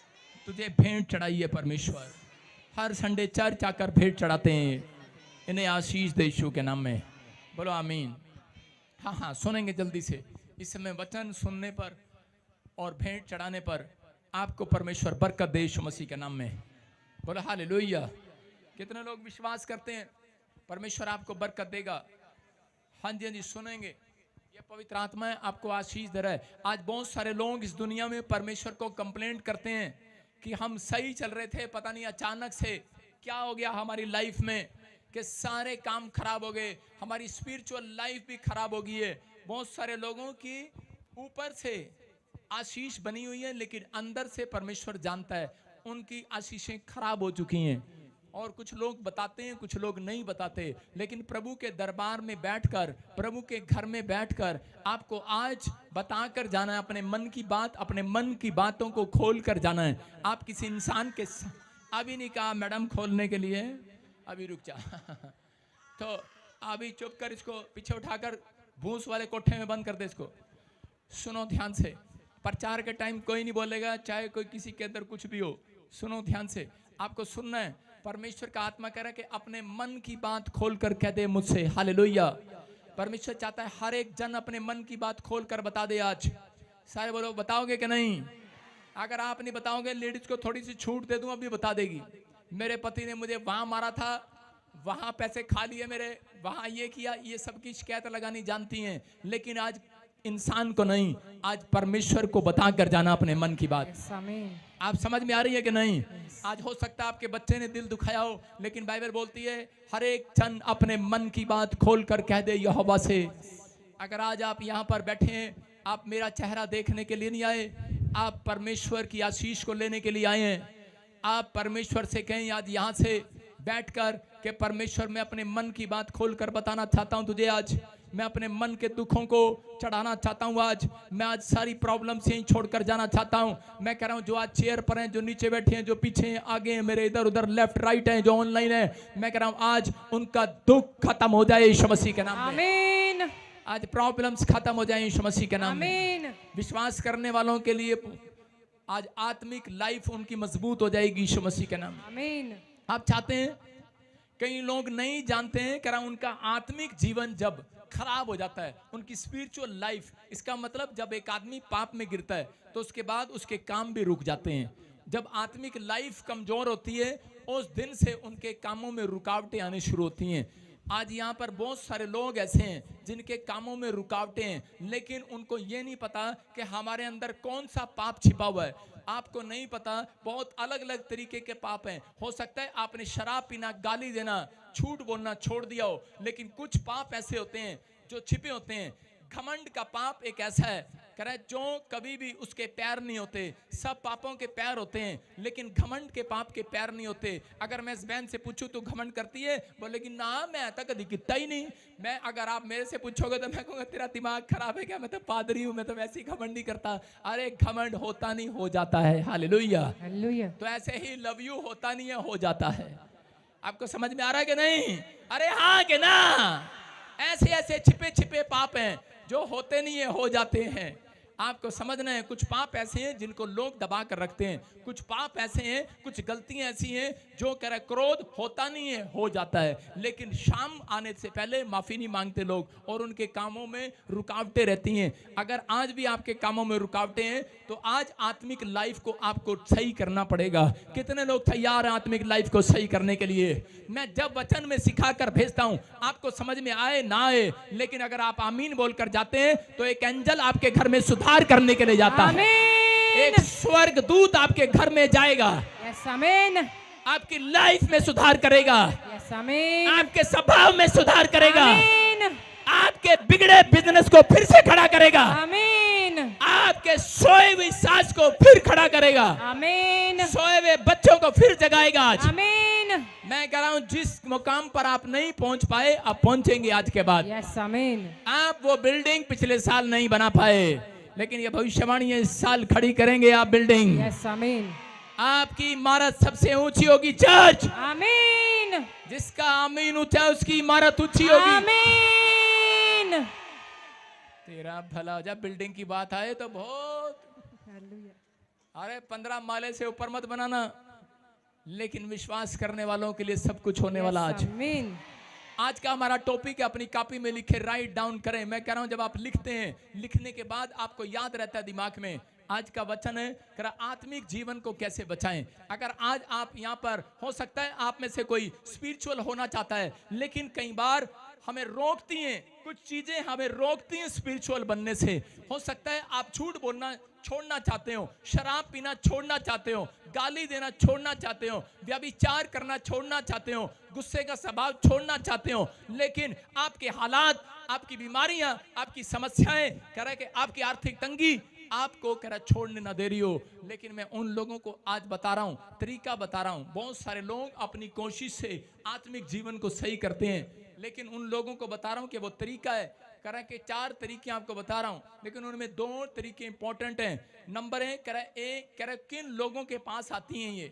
तुझे भेंट चढ़ाई है परमेश्वर। हर संडे चर्च आकर भेंट चढ़ाते हैं। इन्हें आशीष दे यीशु के नाम में। बोलो आमीन। हाँ हाँ, सुनेंगे जल्दी से। इस समय वचन सुनने पर और भेंट चढ़ाने पर आपको परमेश्वर बरकत दे यीशु मसीह के नाम में। बोलो हालेलुया। कितने लोग विश्वास करते हैं परमेश्वर आपको बरकत देगा? हाँ जी, हाँ जी, सुनेंगे। ये पवित्र आत्मा है, आपको आशीष दे रहा है। आज बहुत सारे लोग इस दुनिया में परमेश्वर को कंप्लेंट करते हैं कि हम सही चल रहे थे, पता नहीं अचानक से क्या हो गया हमारी लाइफ में कि सारे काम खराब हो गए, हमारी स्पिरिचुअल लाइफ भी खराब हो गई है। बहुत सारे लोगों की ऊपर से आशीष बनी हुई है, लेकिन अंदर से परमेश्वर जानता है उनकी आशीषें खराब हो चुकी हैं। और कुछ लोग बताते हैं, कुछ लोग नहीं बताते। लेकिन प्रभु के दरबार में बैठकर, प्रभु के घर में बैठकर आपको आज बताकर जाना है अपने मन की बात, अपने मन की बातों को खोल कर जाना है। आप किसी इंसान के अभी नहीं कहा मैडम खोलने के लिए, अभी रुक जा तो अभी चुप कर, इसको पीछे उठाकर भूस वाले कोठे में बंद कर दे इसको। सुनो ध्यान से, प्रचार के टाइम कोई नहीं बोलेगा, चाहे कोई किसी के अंदर कुछ भी हो। सुनो ध्यान से, आपको सुनना है। परमेश्वर का आत्मा कह रहा है कि अपने मन की बात खोल कर कह दे मुझसे। हालेलुया। परमेश्वर चाहता है हर एक जन अपने मन की बात खोल कर बता दे आज। सारे बोलो बताओगे कि नहीं? अगर आप नहीं बताओगे, लेडीज को थोड़ी सी छूट दे दूं, अभी बता देगी। मेरे पति ने मुझे वहां मारा था, वहां पैसे खा लिए मेरे, वहां ये किया, ये सबकी शिकायत लगानी जानती हैं। लेकिन आज इंसान को नहीं, आज परमेश्वर को बताकर जाना अपने मन की बात। आमीन। आप समझ में आ रही है कि नहीं? आज हो सकता है आपके बच्चे ने दिल दुखाया हो, लेकिन बाइबल बोलती है हर एक जन अपने मन की बात खोल कर कह दे यहोवा से। अगर आज आप यहाँ पर बैठे हैं, आप मेरा चेहरा देखने के लिए नहीं आए, आप परमेश्वर की आशीष को लेने के लिए आए हैं। आप परमेश्वर से कहें आज यहाँ से बैठकर कि परमेश्वर मैं अपने मन की बात खोल कर बताना चाहता हूँ तुझे आज मैं अपने मन के दुखों को चढ़ाना चाहता हूँ। आज मैं आज सारी प्रॉब्लम्स यहीं छोड़कर जाना चाहता हूँ। मैं कह रहा हूँ जो आज चेयर पर हैं, जो नीचे बैठे हैं, जो पीछे हैं, आगे हैं, मेरे इधर उधर लेफ्ट राइट हैं, जो ऑनलाइन है, मैं कह रहा हूँ आज उनका दुख खत्म हो जाए यीशु मसीह के नाम में। आमीन आज प्रॉब्लम्स खत्म हो जाए यीशु मसीह के नाम में। आमीन विश्वास करने वालों के लिए आज आत्मिक लाइफ उनकी मजबूत हो जाएगी यीशु मसीह के नाम में। आमीन। आप चाहते हैं, कई लोग नहीं जानते हैं, कह रहा हूं उनका आत्मिक जीवन जब खराब हो जाता है, उनकी स्पिरिचुअल लाइफ, इसका मतलब जब एक आदमी पाप में गिरता है तो उसके बाद उसके काम भी रुक जाते हैं। जब आत्मिक लाइफ कमजोर होती है उस दिन से उनके कामों में रुकावटें आनी शुरू होती हैं। आज यहाँ पर बहुत सारे लोग ऐसे हैं जिनके कामों में रुकावटें हैं, लेकिन उनको ये नहीं पता कि हमारे अंदर कौन सा पाप छिपा हुआ है। आपको नहीं पता, बहुत अलग अलग तरीके के पाप हैं। हो सकता है आपने शराब पीना, गाली देना, झूठ बोलना छोड़ दिया हो, लेकिन कुछ पाप ऐसे होते हैं जो छिपे होते हैं। घमंड का पाप एक ऐसा है, कह रहा है जो कभी भी उसके पैर नहीं होते। सब पापों के पैर होते हैं लेकिन घमंड के पाप के पैर नहीं होते। अगर मैं इस बहन से पूछूं तो घमंड करती है, बोलेगी ना मैं ऐसा कभी कितना ही नहीं। मैं अगर आप मेरे से पूछोगे तो मैं कहूँगा तेरा दिमाग खराब है क्या, मैं तो पादरी हूँ, मैं तो वैसे ही घमंड नहीं करता। अरे घमंड होता नहीं, हो जाता है। हालेलुया। हालेलुया। तो ऐसे ही लव यू होता नहीं है, हो जाता है। आपको समझ में आ रहा है कि नहीं? अरे हाँ कि ना? ऐसे ऐसे छिपे छिपे पाप हैं जो होते नहीं है, हो जाते हैं। आपको समझना है, कुछ पाप ऐसे हैं जिनको लोग दबा कर रखते हैं। कुछ पाप ऐसे हैं, कुछ गलतियां ऐसी हैं जो कह रहा क्रोध होता नहीं है, हो जाता है, लेकिन शाम आने से पहले माफी नहीं मांगते लोग और उनके कामों में रुकावटें रहती हैं। अगर आज भी आपके कामों में रुकावटें हैं तो आज आत्मिक लाइफ को आपको सही करना पड़ेगा। कितने लोग तैयार हैं आत्मिक लाइफ को सही करने के लिए? मैं जब वचन में सिखा कर भेजता हूं, आपको समझ में आए ना आए, लेकिन अगर आप आमीन बोलकर जाते हैं तो एक एंजल आपके घर में सुधार करने के लिए जाता है। एक स्वर्ग दूत आपके घर में जाएगा, यस आमीन, आपकी लाइफ में सुधार करेगा, यस आमीन, आपके स्वभाव में सुधार करेगा, आमीन, आपके बिगड़े बिजनेस को फिर से खड़ा करेगा, आमीन, आपके सोए हुई सास को फिर खड़ा करेगा, आमीन, सोए हुए बच्चों को फिर जगाएगा। आज आमीन। मैं कह रहा हूं जिस मुकाम पर आप नहीं पहुंच पाए, आप पहुंचेंगे आज के बाद। यस आमीन। आप वो बिल्डिंग पिछले साल नहीं बना पाए, लेकिन ये भविष्यवाणी है, इस साल खड़ी करेंगे आप बिल्डिंग। यस आमीन। आपकी इमारत सबसे ऊंची होगी चर्च। आमीन। जिसका आमीन ऊंचा उसकी इमारत ऊंची होगी। आमीन। तेरा भला हो जाए। बिल्डिंग की बात आए तो बहुत, अरे 15 माले से ऊपर मत बनाना, लेकिन विश्वास करने वालों के लिए सब कुछ होने वाला आज। आमीन। आज का हमारा टॉपिक है, अपनी कॉपी में लिखे, राइट डाउन करें। मैं कह रहा हूं जब आप लिखते हैं, लिखने के बाद आपको याद रहता है दिमाग में। आज का वचन है कि आत्मिक जीवन को कैसे बचाएं। अगर आज आप यहाँ पर, हो सकता है आप में से कोई स्पिरिचुअल होना चाहता है, लेकिन कई बार हमें रोकती हैं, कुछ चीजें हमें रोकती हैं स्पिरिचुअल बनने से। हो सकता है आप झूठ बोलना छोड़ना चाहते हो, शराब पीना छोड़ना चाहते हो, गाली देना छोड़ना चाहते हो, व्यभिचार करना छोड़ना चाहते हो, गुस्से का स्वभाव छोड़ना चाहते हो, लेकिन आपके हालात, आपकी बीमारियां, आपकी समस्याएं, कह रहा है कि आपकी आर्थिक तंगी आपको कह रहा छोड़ने ना दे रही हो। लेकिन मैं उन लोगों को आज बता रहा हूं, तरीका बता रहा हूं। बहुत सारे लोग अपनी कोशिश से आत्मिक जीवन को सही करते हैं, लेकिन उन लोगों को बता रहा हूं कि वो तरीका है, कह रहा है कि 4 तरीके आपको बता रहा हूं, लेकिन उनमें 2 तरीके इंपॉर्टेंट हैं। नंबर 1 कह रहा है किन लोगों के पास आती हैं ये,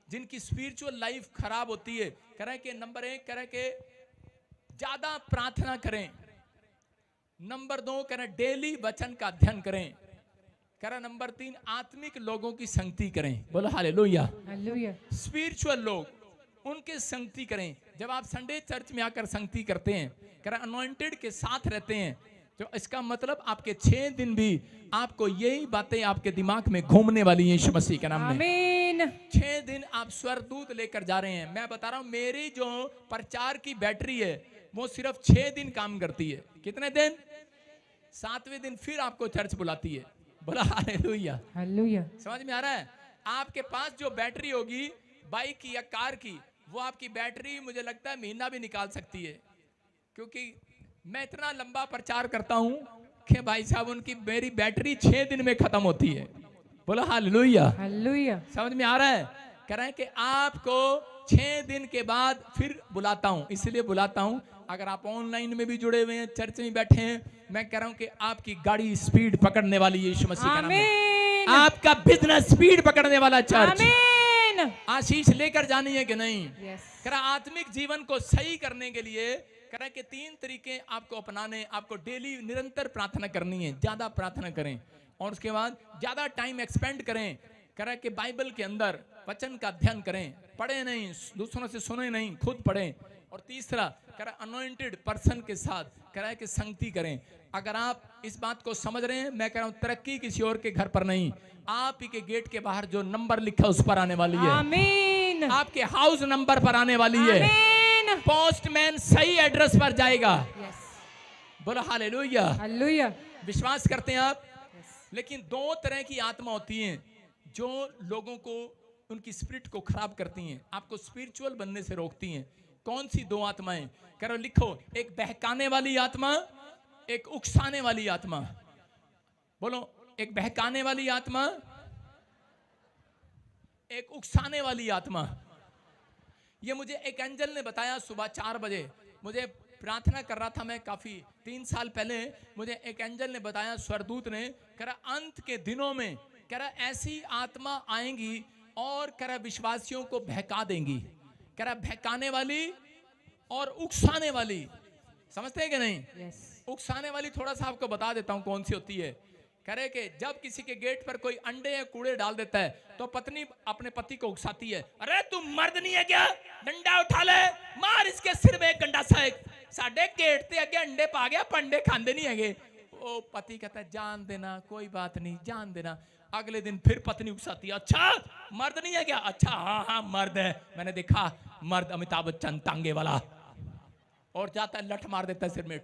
जिनकी स्पिरिचुअल लाइफ खराब होती है। कह रहा है कि नंबर 1 कह रहा है कि ज्यादा प्रार्थना करें। नंबर 2 कह रहा है डेली वचन का अध्ययन करें। कह रहा नंबर 3 आत्मिक लोगों की संगति करें। बोलो हालेलुया। हालेलुया। स्पिरिचुअल लोग, उनके संगति करें। जब आप संडे चर्च में आकर संगति करते हैं, कह रहा अनॉइंटेड के साथ रहते हैं, तो इसका मतलब आपके 6 दिन भी आपको यही बातें आपके दिमाग में घूमने वाली हैं यीशु मसीह के नाम में। आमीन। 6 दिन आप स्वर्गदूत लेकर जा रहे हैं। मैं बता रहा हूं, मेरी जो प्रचार की बैटरी है वो सिर्फ 6 दिन काम करती है। कितने दिन? 7वें दिन फिर आपको चर्च बुलाती है। बोला हालेलुया। हालेलुया। समझ में आ रहा है? आपके पास जो बैटरी होगी बाइक की या कार की, वो आपकी बैटरी मुझे लगता है महीना भी निकाल सकती है, क्योंकि मैं इतना लंबा प्रचार करता हूं कि भाई साहब उनकी मेरी बैटरी 6 दिन में खत्म होती है। बोला हालेलुया। हालेलुया। समझ में आ रहा है? कह रहे हैं कि आपको 6 दिन के बाद फिर बुलाता हूं, इसलिए बुलाता हूं। अगर आप ऑनलाइन में भी जुड़े हुए हैं, चर्च में बैठे हैं, मैं कह रहा हूं कि आपकी गाड़ी स्पीड पकड़ने वाली है यीशु मसीह का नाम में। आमीन आपका बिजनेस स्पीड पकड़ने वाला चर्च। आमीन आशीष लेकर जानी है कि नहीं? यस कह रहा आत्मिक जीवन को सही करने के लिए कह रहा कि 3 तरीके आपको अपनाने, आपको डेली निरंतर प्रार्थना करनी है, ज्यादा प्रार्थना करें और उसके बाद ज्यादा टाइम एक्सपेंड करें। कह रहा कि बाइबल के अंदर वचन का अध्ययन करें, पढ़े नहीं, दूसरों से सुने नहीं, खुद पढ़ें। और तीसरा कह रहा अनॉइंटेड पर्सन के साथ कह रहा है कि संगति करें। अगर आप इस बात को समझ रहे हैं, मैं कह रहा हूं तरक्की किसी और के घर पर नहीं, आप ही के गेट के बाहर जो नंबर लिखा उस पर आने वाली है। आमीन आपके हाउस नंबर पर आने वाली है। आमीन पोस्टमैन सही एड्रेस पर जाएगा। यस बोलो हालेलुया। हालेलुया विश्वास करते हैं आप? लेकिन 2 तरह की आत्मा होती हैं जो लोगों को, उनकी स्पिरिट को खराब करती हैं, आपको स्पिरिचुअल बनने से रोकती हैं। कौन सी 2 आत्माएं? करो लिखो, एक बहकाने वाली आत्मा, एक उकसाने वाली आत्मा। बोलो, एक बहकाने वाली आत्मा, एक उकसाने वाली आत्मा। ये मुझे एक एंजल ने बताया सुबह 4 बजे। मुझे प्रार्थना कर रहा था मैं काफी 3 साल पहले, मुझे एक एंजल ने बताया, स्वरदूत ने, कह रहा अंत के दिनों में कह रहा ऐसी आत्मा आएंगी और कह रहा विश्वासियों को बहका देंगी। कह रहा बहकाने वाली और उकसाने वाली। समझते हैं कि नहीं? यस उकसाने वाली थोड़ा सा आपको बता देता हूं कौन सी होती है। कह रहे कि जब किसी के गेट पर कोई अंडे या कूड़े डाल देता है तो पत्नी अपने पति को उकसाती है, अरे तू मर्द नहीं है क्या, डंडा उठा ले, मार इसके सिर में एक गंडा सा। साडे गेट ते अगे अंडे पा गया, पंडे खांदे नहीं है। ओ पति कहता है जान देना, कोई बात नहीं, जान देना। अगले दिन फिर पत्नी उकसाती है, अच्छा मर्द नहीं है क्या? अच्छा हाँ हाँ मर्द है, मैंने देखा मर्द, अमिताभ बच्चन टांगे वाला। और जाता है लठ मार देता है सिर में।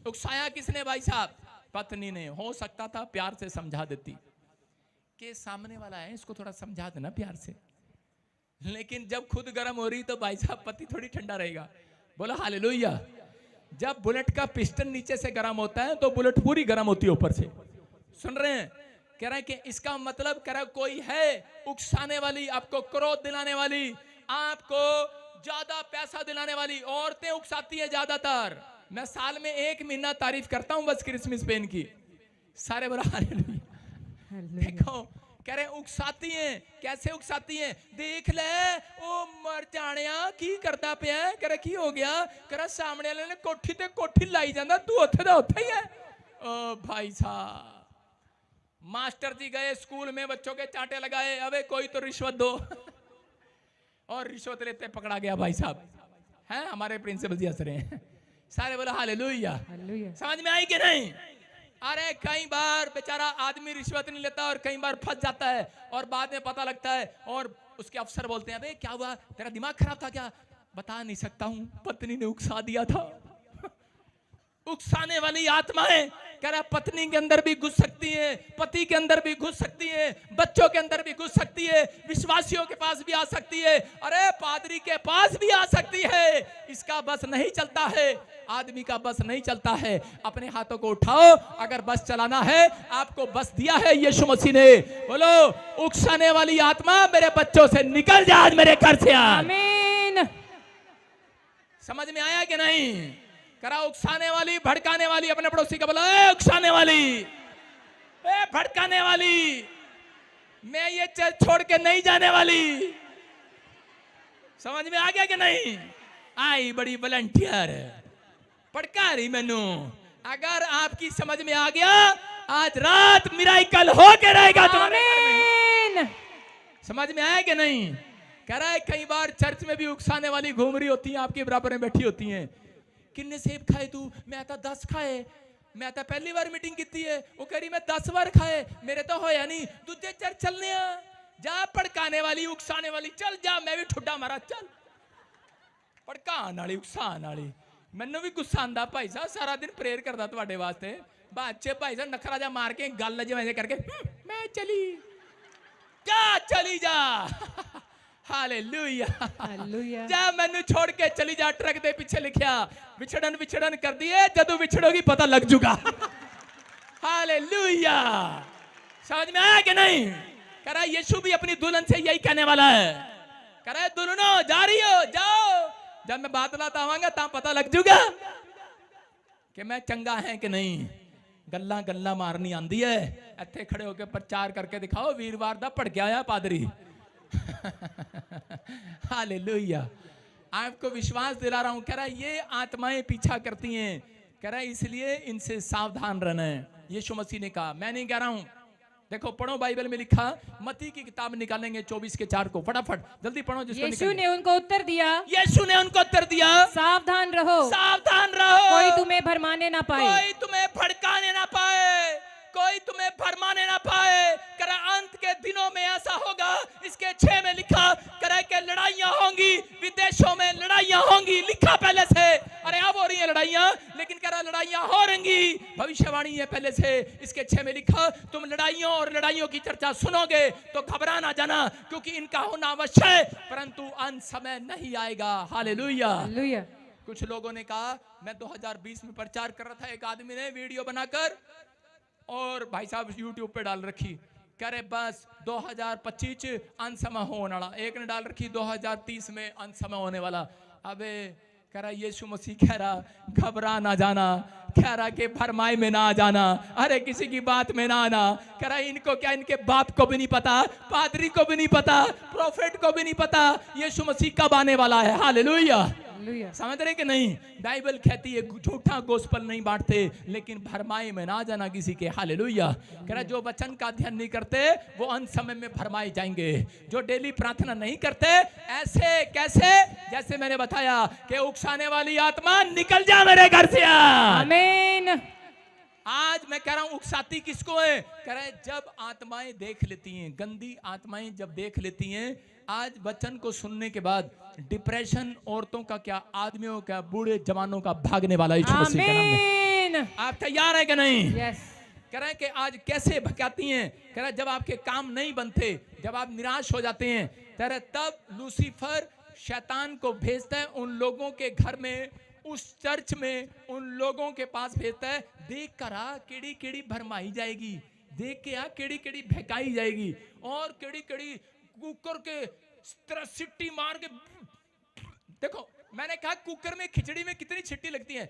उकसाया किसने भाई साहब? पत्नी ने। हो सकता था प्यार से समझा देती कि सामने वाला है, इसको थोड़ा समझा देना प्यार से। लेकिन जब खुद गर्म हो रही तो भाई साहब पति थोड़ी ठंडा रहेगा। बोला हालेलुया। जब बुलेट का पिस्टन नीचे से गर्म होता है तो बुलेट पूरी गर्म होती है ऊपर से। सुन रहे हैं? कह रहा है कि इसका मतलब कह रहा है कोई है उकसाने वाली, आपको क्रोध दिलाने वाली, आपको ज्यादा पैसा दिलाने वाली। औरतें उकसाती है ज्यादातर। मैं साल में 1 महीना तारीफ करता हूं बस क्रिसमस पे इनकी। सारे बड़ा देखो कह रहे उकसाती हैं। कैसे उकसाती हैं? देख ले ओ मर जानिया की करता पे है। कह रहा की हो गया? कह रहा सामने वाले ने कोठी ते कोठी लाई जांदा, तू उत्थे दा उत्थे ही है। ओ भाई साहब, मास्टर जी गए स्कूल में, बच्चों के चांटे लगाए, अबे कोई तो रिश्वत दो। और रिश्वत लेते पकड़ा गया भाई साहब। हैं हमारे प्रिंसिपल जी हंस रहे हैं। सारे बोला हालेलुया। हालेलुया समझ में आई कि नहीं? अरे कई बार बेचारा आदमी रिश्वत नहीं लेता और कई बार फंस जाता है और बाद में पता लगता है और उसके अफसर बोलते हैं अबे क्या हुआ, तेरा दिमाग खराब था क्या? बता नहीं सकता हूं, पत्नी ने उकसा दिया था। उकसाने वाली आत्माएं कह रहा पत्नी के अंदर भी घुस सकती है, पति के अंदर भी घुस सकती है, बच्चों के अंदर भी घुस सकती है, विश्वासियों के पास भी आ सकती है, अरे पादरी के पास भी आ सकती है। इसका बस नहीं चलता है, आदमी का बस नहीं चलता है। अपने हाथों को उठाओ, अगर बस चलाना है, आपको बस दिया है यीशु मसीह ने। बोलो उकसाने वाली आत्मा मेरे बच्चों से निकल जा, आज मेरे घर से आ। आमीन। समझ में आया कि नहीं? करा उकसाने वाली, भड़काने वाली। अपने पड़ोसी का बोला ए उकसाने वाली, ए भड़काने वाली, मैं ये चर्च छोड़ के नहीं जाने वाली। समझ में आ गया कि नहीं? आई बड़ी वॉलंटियर भड़का रही मैनू। अगर आपकी समझ में आ गया, आज रात मिराकल होके रहेगा तुम्हारे घर में। समझ में आया कि नहीं? कह रहा है कई बार चर्च में भी उकसाने वाली घूम रही होती है, आपके बराबर में बैठी होती हैं। किन्ने सेब खाए तू? मैं तो 10 खाए। मैं तो पहली बार मीटिंग की है, वो कह रही मैं 10 बार खाए, मेरे तो होया नहीं। दूजे चर्च चलने आ जा। भड़काने वाली, उकसाने वाली, चल जा, मैं भी ठुड्डा मारा, चल। भड़काने वाली, उकसाने वाली, मैनू भी गुस्सा आंदा भाई साहब। सारा दिन प्रेयर करता तुम्हारे वास्ते, बादशाह भाई साहब नखरा जा मार के गल जिवें करके मैं चली जा, चली जा। हालेलुया। हालेलुया। जा मैनू छोड़ के चली जा। ट्रक दे पीछे लिखिया विछड़न विछड़न कर दिए, जदों विछड़ोगी पता लग जूगा। हालेलुया। समझ में आया कि नहीं? कह रहा यीशु भी अपनी दुल्हन से यही कहने वाला है। करे दुल्हनो जा रही हो जाओ, जब मैं बादलाता आवांगा ता पता लग जूगा कि मैं चंगा है कि नहीं। गल्ला गल्ला मारनी आंदी है, इत्थे खड़े होके प्रचार करके दिखाओ वीरवार दा पढ़ के आया पादरी। हालेलुया। आपको विश्वास दिला रहा हूं, कह रहा ये आत्माएं पीछा करती हैं, कह रहा इसलिए इनसे सावधान रहना है। यीशु मसीह ने कहा, मैं नहीं कह रहा हूं। देखो पढ़ो, बाइबल में लिखा, मत्ती की किताब निकालेंगे 24:4 को, फटाफट जल्दी पढ़ो। जिसको यीशु ने उनको उत्तर दिया, यीशु ने उनको उत्तर दिया, सावधान रहो, सावधान रहो, कोई तुम्हें भरमाने ना पाए, कोई तुम्हें भड़काने ना पाए, कोई तुम्हें भरमाने ना पाए। करा अंत के दिनों में ऐसा होगा, इसके 6 में लिखा, करा के लड़ाइयां होंगी, विदेशों में लड़ाइयां होंगी, लिखा पहले से। अरे अब हो रही है लड़ाइयां, लेकिन करा लड़ाइयां हो रहेंगी, भविष्यवाणी है पहले से। इसके 6 में लिखा, तुम लड़ाइयों और लड़ाइयों की चर्चा सुनोगे तो घबरा ना जाना, क्योंकि इनका होना अवश्य है, परंतु अंत समय नहीं आएगा। हालेलुया। हालेलुया। कुछ लोगों ने कहा, मैं 2020 में प्रचार कर रहा था, एक आदमी ने वीडियो बनाकर और भाई साहब YouTube पे डाल रखी, कह रहे बस 2025 अंत समय होने वाला। एक ने डाल रखी 2030 में अंत समय होने वाला। अबे कह रहा यीशु मसीह कह रहा घबरा ना जाना, कह रहा कि फरमाई में ना आ जाना, अरे किसी की बात में ना आना। कह रहा इनको क्या, इनके बाप को भी नहीं पता, पादरी को भी नहीं पता, प्रोफेट को भी नहीं पता यीशु मसीह कब आने वाला है। हालेलुया। समझ रहे कि नहीं? बाइबल कहती है झूठा गोस्पल नहीं बांटते, लेकिन भरमाई में ना जाना किसी के। हालेलुया। कह रहा जो वचन का अध्ययन नहीं करते वो अंत समय में भरमाए जाएंगे। जो डेली प्रार्थना नहीं करते, ऐसे कैसे, जैसे मैंने बताया कि उकसाने वाली आत्मा निकल जा मेरे घर से। आमीन। आज मैं कह रहा हूं उकसाती किसको है? कह रहे जब आत्माएं देख लेती हैं, गंदी आत्माएं जब देख लेती हैं। आज वचन को सुनने के बाद डिप्रेशन औरतों का क्या, आदमियों का, बूढ़े जवानों का भागने वाला यीशु मसीह के नाम में। आप तैयार है कि नहीं? यस। कह रहे हैं कि आज कैसे भगाती हैं। कह रहे जब आपके काम नहीं बनते, जब आप निराश हो जाते हैं, कह रहे तब लूसीफर शैतान को भेजता है उन लोगों के घर में, उस चर्च में, उन लोगों के पास भेजता है। देख कर आ केड़ी केड़ी भरमाई जाएगी, देख के आ केड़ी केड़ी भकाई जाएगी, और केड़ी केड़ी कुकर के तरह सिट्टी मार के। देखो मैंने कहा कुकर में, खिचड़ी में कितनी सिट्टी लगती है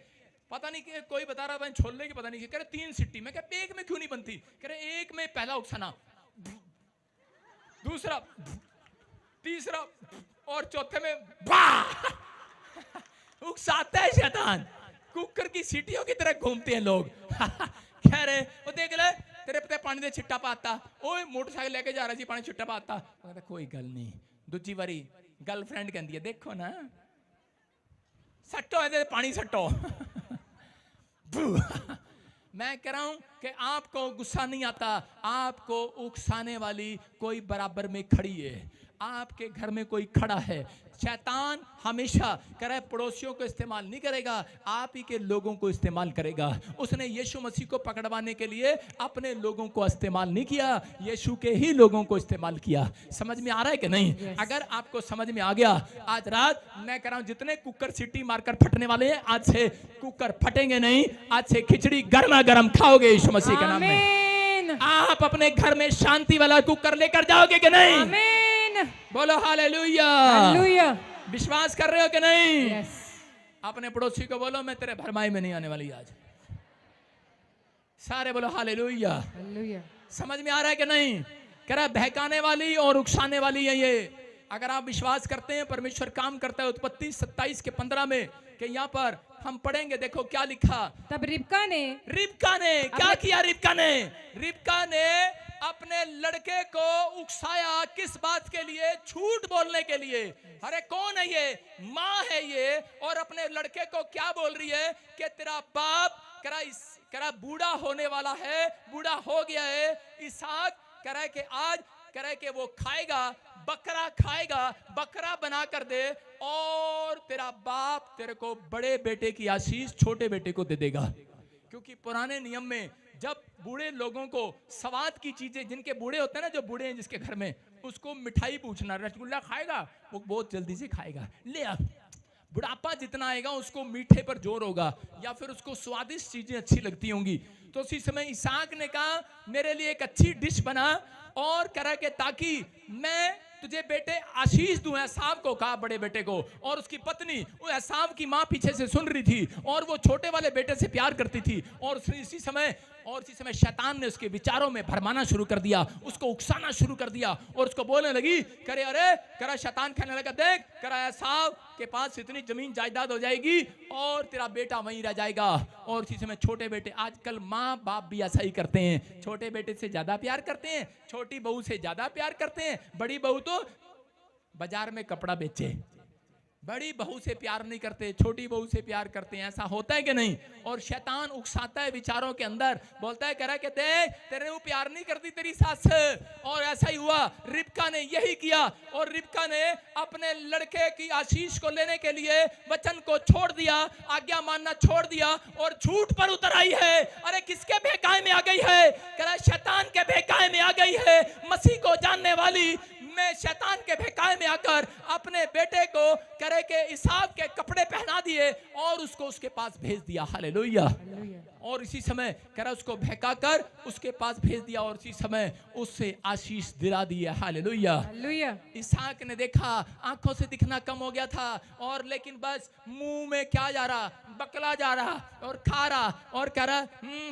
पता नहीं, कि कोई बता रहा था छोले की, पता नहीं, कह रहे 3 सिट्टी। मैं कहा एक में क्यों नहीं बनती? कह रहे एक में पहला उकसाना, दूसरा, तीसरा और चौथे में उकसाता है शैतान। कुकर की सीटियों की तरह घूमते हैं लोग। कह रहे वो देख ले तेरे पते पानी दे छिट्टा पाता, ओए मोटरसाइकिल लेके जा रहा सी पानी छिट्टा पाता। कहता कोई गल नहीं। दूजी बारी गर्लफ्रेंड कहती है देखो ना सट्टो है पानी सट्टो। मैं कह रहा हूं कि आपको गुस्सा नहीं आता, आपको उकसाने वाली कोई बराबर में खड़ी है, आपके घर में कोई खड़ा है। शैतान हमेशा कह रहा है पड़ोसियों को इस्तेमाल नहीं करेगा, आप ही के लोगों को इस्तेमाल करेगा। उसने यीशु मसीह को पकड़वाने के लिए अपने लोगों को इस्तेमाल नहीं किया, यीशु के ही लोगों को इस्तेमाल किया। समझ में आ रहा है कि नहीं? yes. अगर आपको समझ में आ गया, आज रात मैं कह रहा हूं जितने कुकर सीटी मारकर फटने वाले हैं, आज से कुकर फटेंगे नहीं, आज से खिचड़ी गर्मा गर्म खाओगे यीशु मसीह के नाम में। आप अपने घर में शांति वाला कुकर लेकर जाओगे कि नहीं? आमीन। बोलो हालेलुया। हालेलुया। विश्वास कर रहे हो कि नहीं? yes. अपने पड़ोसी को बोलो मैं तेरे भरमाई में नहीं आने वाली आज। सारे बोलो हालेलुया। हालेलुया। समझ में आ रहा है कि नहीं? कह रहा बहकाने वाली और उकसाने वाली है ये। अगर आप विश्वास करते हैं परमेश्वर काम करता है, उत्पत्ति 27:15 में कि यहाँ पर हम पढ़ेंगे, देखो क्या लिखा। तब रिबका ने क्या किया? रिबका ने अपने लड़के को उकसाया। किस बात के लिए? झूठ बोलने के लिए। अरे कौन है ये? माँ है ये, और अपने लड़के को क्या बोल रही है कि तेरा बाप करा बूढ़ा होने वाला है, बूढ़ा हो गया है। इसहाक कह रहा है कि आज कह रहा है कि वो खाएगा, बकरा खाएगा, बकरा बना कर दे, और तेरा बाप तेरे को बड़े बेटे की आशीष छोटे बेटे को दे देगा। क्योंकि पुराने नियम में जब बूढ़े लोगों को स्वाद की चीजें, जिनके बूढ़े होते हैं ना, जो बूढ़े हैं जिसके घर में, उसको मिठाई पूछना, रसगुल्ला खाएगा, वो बहुत जल्दी से खाएगा। ले आ, बुढ़ापा जितना आएगा उसको मीठे पर जोर होगा, या फिर उसको स्वादिष्ट चीजें अच्छी लगती होंगी। तो उसी समय इसहाक ने कहा मेरे लिए एक अच्छी डिश बना, और करा के ताकि मैं तुझे बेटे आशीष दूं, एसाव को कहा, बड़े बेटे को। और उसकी पत्नी वो एसाव की माँ पीछे से सुन रही थी और वो छोटे वाले बेटे से प्यार करती थी। और इसी समय शैतान ने उसके विचारों में भरमाना शुरू कर दिया, उसको उकसाना शुरू कर दिया और उसको बोलने लगी, करे अरे करा, शैतान कहने लगा, देख करा, एसाव के पास इतनी जमीन जायदाद हो जाएगी और तेरा बेटा वहीं रह जाएगा। और इसी समय छोटे बेटे, आजकल माँ बाप भी ऐसा ही करते हैं, छोटे बेटे से ज्यादा प्यार करते हैं, छोटी बहू से ज्यादा प्यार करते हैं। बड़ी बहू तो बाजार में कपड़ा बेचे, बड़ी बहू से प्यार नहीं करते, छोटी बहू से प्यार करते हैं। ऐसा होता है कि नहीं? और शैतान उकसाता है विचारों के अंदर, बोलता है, कह रहा है कि देख तेरे वो प्यार नहीं करती तेरी सास। और ऐसा ही हुआ, रिबका ने यही किया और रिबका ने अपने लड़के की आशीष को लेने के लिए वचन को छोड़ दिया, आज्ञा मानना छोड़ दिया और झूठ पर उतर आई है। अरे किसके बहकावे में आ गई है? कह रहा है शैतान के बहकावे में आ गई है। मसीह को जानने वाली मैं शैतान के बहकावे में आकर अपने बेटे को करे के एसाव के कपड़े पहना दिए और उसको उसके पास भेज दिया। हालेलुया। और इसी समय करा उसको बहका कर उसके पास भेज दिया और इसी समय उससे आशीष दिला दी है। हालेलुया। इसहाक ने देखा आंखों से दिखना कम हो गया था और लेकिन बस मुंह में क्या जा रहा, बकला जा रहा और खा रहा और कह रहा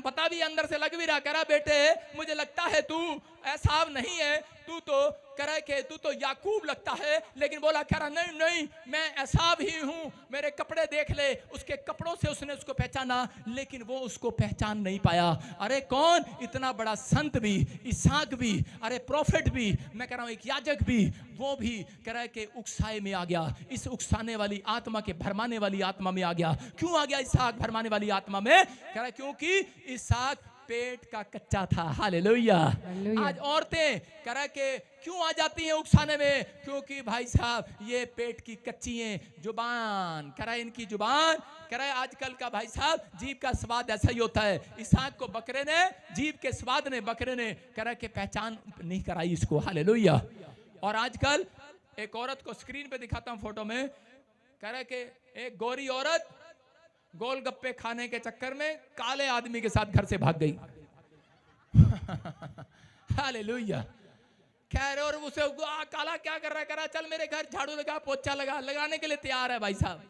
पता भी अंदर से लग भी रहा, कह रहा बेटे मुझे लगता है तू एसाव नहीं है, तू तो करे के तू तो याकूब लगता है। लेकिन बोला, कह रहा नहीं नहीं मैं एसाव ही हूं, मेरे कपड़े देख ले। उसके कपड़ों से उसने उसको पहचाना लेकिन वो उसको पहचान नहीं पाया। अरे कौन? इतना बड़ा संत भी, इसहाक भी, अरे प्रॉफिट भी, मैं कह रहा हूं एक याजक भी, वो भी कह रहा है कि उकसाए में आ गया, इस उकसाने वाली आत्मा के भरमाने वाली आत्मा में आ गया। क्यों आ गया इसहाक भरमाने वाली आत्मा में? कह रहा है क्योंकि इसहाक पेट का कच्चा था। हालेलुया। आज औरतें कह रहा के क्यों आ जाती हैं उकसाने में? क्योंकि भाई साहब ये पेट की कच्ची हैं। जुबान कह रहा है, इनकी जुबान कह रहा है आजकल का भाई साहब जीभ का स्वाद ऐसा ही होता है। इसहाक को बकरे ने, जीभ के स्वाद ने बकरे ने कह रहा के पहचान नहीं कराई इसको। हालेलुया। और आजकल एक औरत को स्क्रीन पे दिखाता हूं फोटो में, कह रहा के एक गोरी औरत गोलगप्पे खाने के चक्कर में काले आदमी के साथ घर से भाग गई। हालेलुया। खैर और उसे काला क्या कर रहा है? कह रहा चल मेरे घर झाड़ू लगा, पोछा लगा, लगाने के लिए तैयार है भाई साहब।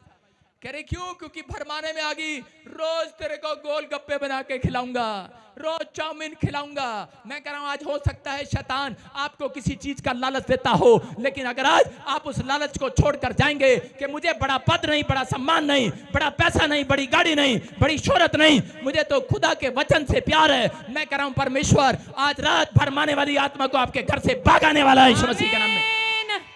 कह रहे क्यों? क्योंकि भरमाने में आ गई, रोज तेरे को गोलगप्पे बना के खिलाऊंगा, रोज चाउमीन खिलाऊंगा। मैं कह रहा हूं आज हो सकता है शैतान आपको किसी चीज का लालच देता हो, लेकिन अगर आज आप उस लालच को छोड़कर जाएंगे कि मुझे बड़ा पद नहीं, बड़ा सम्मान नहीं, बड़ा पैसा नहीं, बड़ी गाड़ी नहीं, बड़ी शोहरत नहीं, मुझे तो खुदा के वचन से प्यार है। मैं कह रहा हूं परमेश्वर आज रात भरमाने वाली आत्मा को आपके घर से भागाने वाला है यीशु मसीह के नाम में।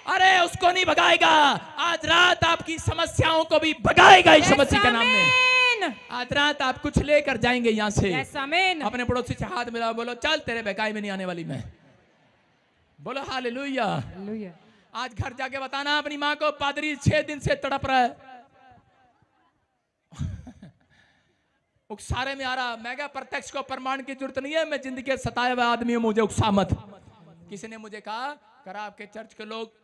अरे उसको नहीं भगाएगा, आज रात आपकी समस्याओं को भी भगाएगा यीशु मसीह के नाम में। आज रात आप कुछ लेकर जाएंगे यहाँ से। अपने पड़ोसी से हाथ मिलाओ, बोलो चल तेरे बहकावे में नहीं आने वाली मैं। बोलो हालेलुया। आज घर जाके बताना अपनी माँ को पादरी 6 दिन से तड़प रहा है, उकसारे में आ रहा। मैं क्या प्रत्यक्ष को प्रमाण की जरूरत नहीं है, मैं जिंदगी के सताए हुए आदमी हूं, मुझे उकसा मत। किसी ने मुझे कहा करा आपके चर्च के लोग